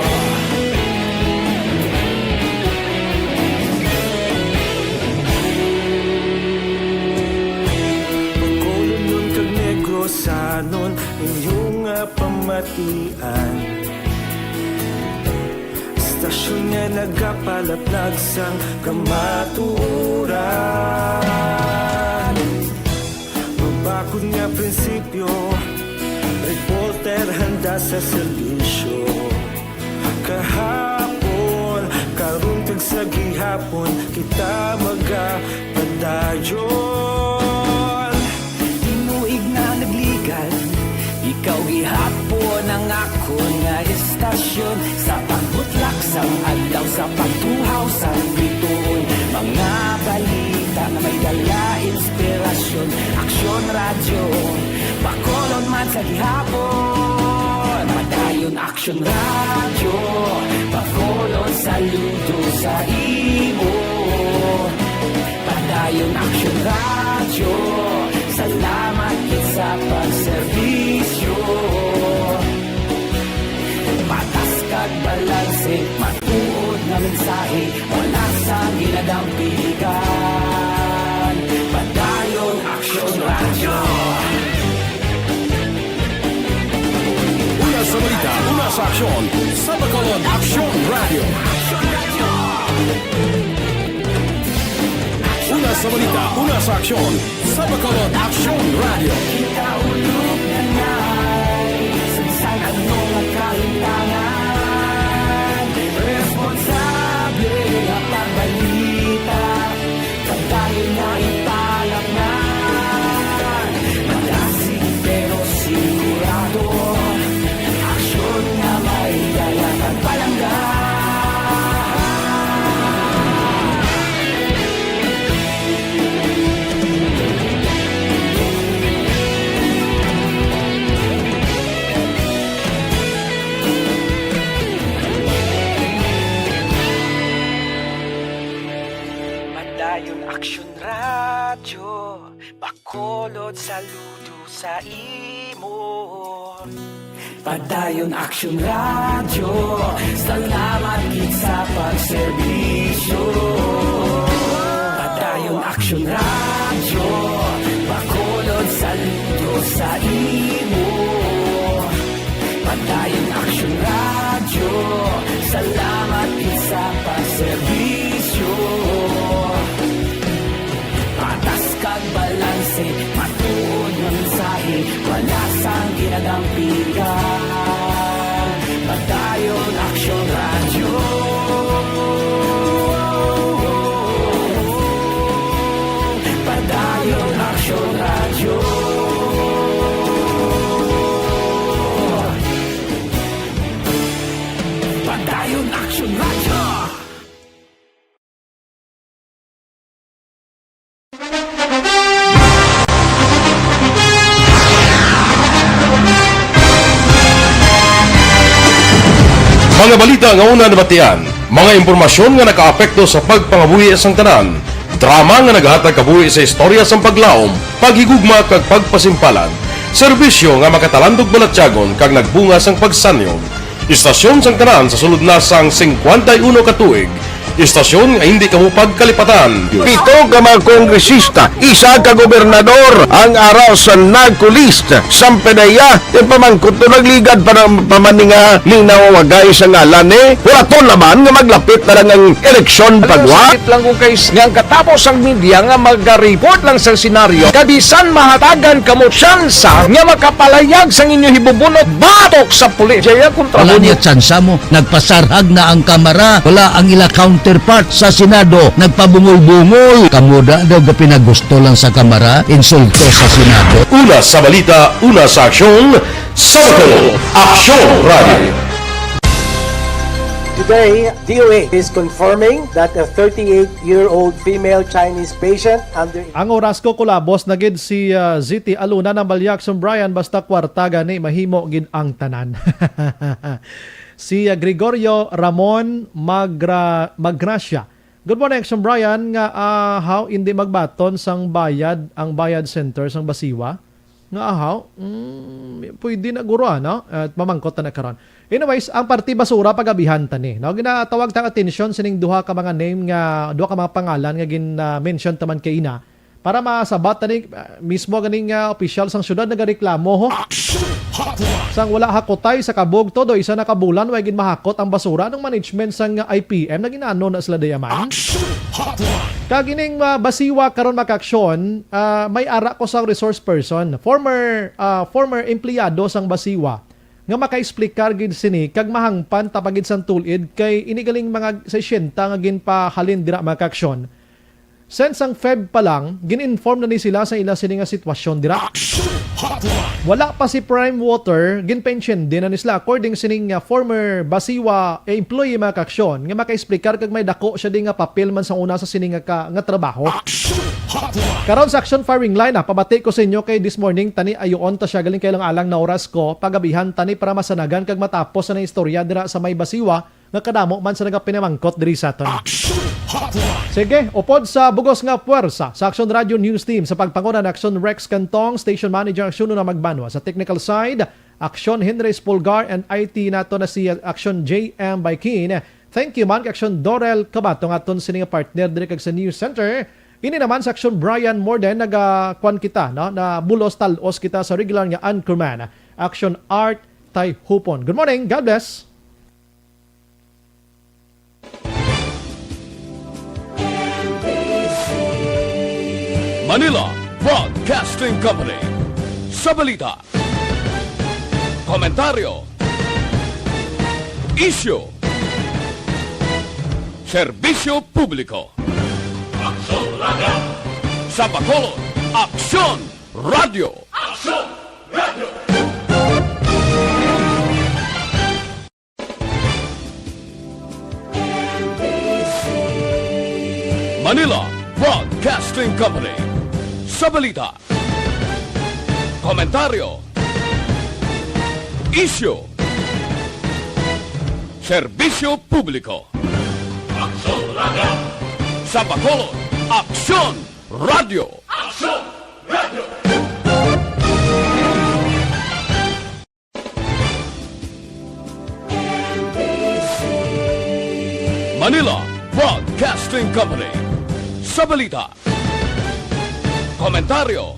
Sanon inyong pamatian, istasyon nga nagapalaplag sang kamaturan. Mabakod nga prinsipyo, reporter handa sa serbisyo. Kahapon, karuntag sa gihapon, kita magapadayon. Tinuig na nagligan, ikaw gihapon ang ako nga istasyon. Sa pagbutlak sang adlaw, sa pagtuhaw sang bituon, mga balita na may dala inspirasyon. Aksyon Radio, Bacolod man sa gihapon. Padayon Action Radio, Bacolod saludo sa imo. Padayon Action Radio, salamat sa pagserbisyo. Patas kag balanse, matuod na mensahe, wala sa ginagang pilihan. Padayon Action Radio. Una sa balita, una sa aksyon, sa Bacolod Action Radio. Una sa balita, una sa aksyon, sa Bacolod Action Radio. Kita ulog na ngay, sansan anong nagkahintangan. Responsable na pagbalita, pagdayo na ipalaknan. Malasig pero sigurado, aksyon na may dala at palanggan. Padayon Action Radio, Bacolod saludo sa imo. Padayon Action Radio, salamat gid sa pagserbisyo. Padayon Action Radio, Bacolod saludo sa imo. Padayon Action Radio, salamat gid sa pagserbisyo. Patas kag balanse, matuod na mensahe, wala sang ginagang pilihan. Padayon Action Radio. Padayon Action Radio. Padayon Action Radio. Mga balita nga una nabatian, mga impormasyon nga nakaapekto sa pagpangabuhi sang tanan, drama nga naghatag kabuhi sa istorya sang paglaom, paghigugma kag pagpasimpalan, serbisyo nga makatalandog balatyagon kag nagbunga sang pagsanyog, istasyon sang tanan sa sulod na sang 51 ka tuig, istasyon nga hindi kamupag kalipatan. 7 ka mga kongresista, 1 ka gobernador ang araw sa nagkulist sa pedaya yung pamangkot to nagligad para pamaninga linaw wagay sa ngalan wala to naman nga maglapit na lang ang eleksyon pagwa. Sakit lang kung kays nga katapos ang media nga mag-report lang sa senaryo kabisan mahatagan kamo tsansa nga makapalayag sa inyo hibubunot batok sa pulis. Jaya kontra wala niya tsansa mo, nagpasarhag na ang kamera, wala ang ila counterpart sa Senado, nagpabungol-bungol. Kamuda daw ga pinagusto lang sa kamera, insulto sa Senado. Una sa balita, una sa aksyon, sa Bacolod Action Radio. Today, DOH is confirming that a 38-year-old female Chinese patient under... Ang oras ko kulabos na gid si Ziti Aluna ng Balyakson Brian basta kwarta gani mahimo gid ang tanan. Si Gregorio Ramon Magracia. Good morning, Action Brian. Nga how hindi magbaton sang bayad ang bayad center sang Basiwa? Nga how? Pwede na guro no? At mamangkot na karon. Anyways, ang parti basura pagabihan tani. No, ginatawag tang attention sining duha ka mga name nga duha ka mga pangalan nga gin-mention taman kay ina para masabat tani mismo ganing official sang syudad nagareklamo ho. Sang wala hakotay sa kabog todo isa na kabulan way gin mahakot ang basura ng management sang IPM na ginano na sila dayaman. Kagining Basiwa karon makaksyon, may ara ko sang resource person, former empleyado sang Basiwa nga maka-explicar gid sini kag mahangpan tapagid sang tulid kay inigaling mga 60 nga ginpahalin dira makaksyon. Since ang Feb pa lang, gin-inform na ni sila sa ila sini nga sitwasyon dira. Wala pa si Prime Water, ginpension din na ni sila according sining former Basiwa employee makaksyon nga maka-explicar kag may dako siya din nga papel man sa una sa sini nga trabaho. Karon sa action firing line pabati ko sa inyo kay this morning tani ayon ta siya galing kay lang alang na oras ko pagabihan tani para masanagan kag matapos na istorya dira sa may Basiwa nga kadamo man sa nagapinamangkot diri sa aton. Sige, upod sa bugos nga puwersa sa Action Radio News Team sa pagpanguna ng Action Rex Cantong, Station Manager Action na magbanwa. Sa technical side, Action Henry Spulgar and IT nato na si Action JM Baikin. Thank you man Action Dorel Kabatong aton sining partner diri kag sa News Center. Ini naman sa Action Brian Morden nagakwan kita no na bulos talos kita sa regular nga anchorman Action Art Tay Hupon. Good morning, God bless. Manila Broadcasting Company. Sa balita, komentaryo, issue, serbisyo publiko. Aksyon Radio. Sa Bacolod, Aksyon Radio. Aksyon Radio. Manila Broadcasting Company. Sa balita, komentaryo, issue, serbisyo publiko. Aksyon Radio. Sa Bacolod, Aksyon Radio. Aksyon Radio. Manila Broadcasting Company. Sa balita, komentaryo,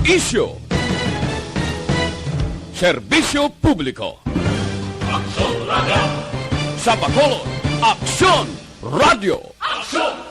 issue, serbisyo publiko. Aksyon Radio. Sa Bacolod, Aksyon Radio. Aksyon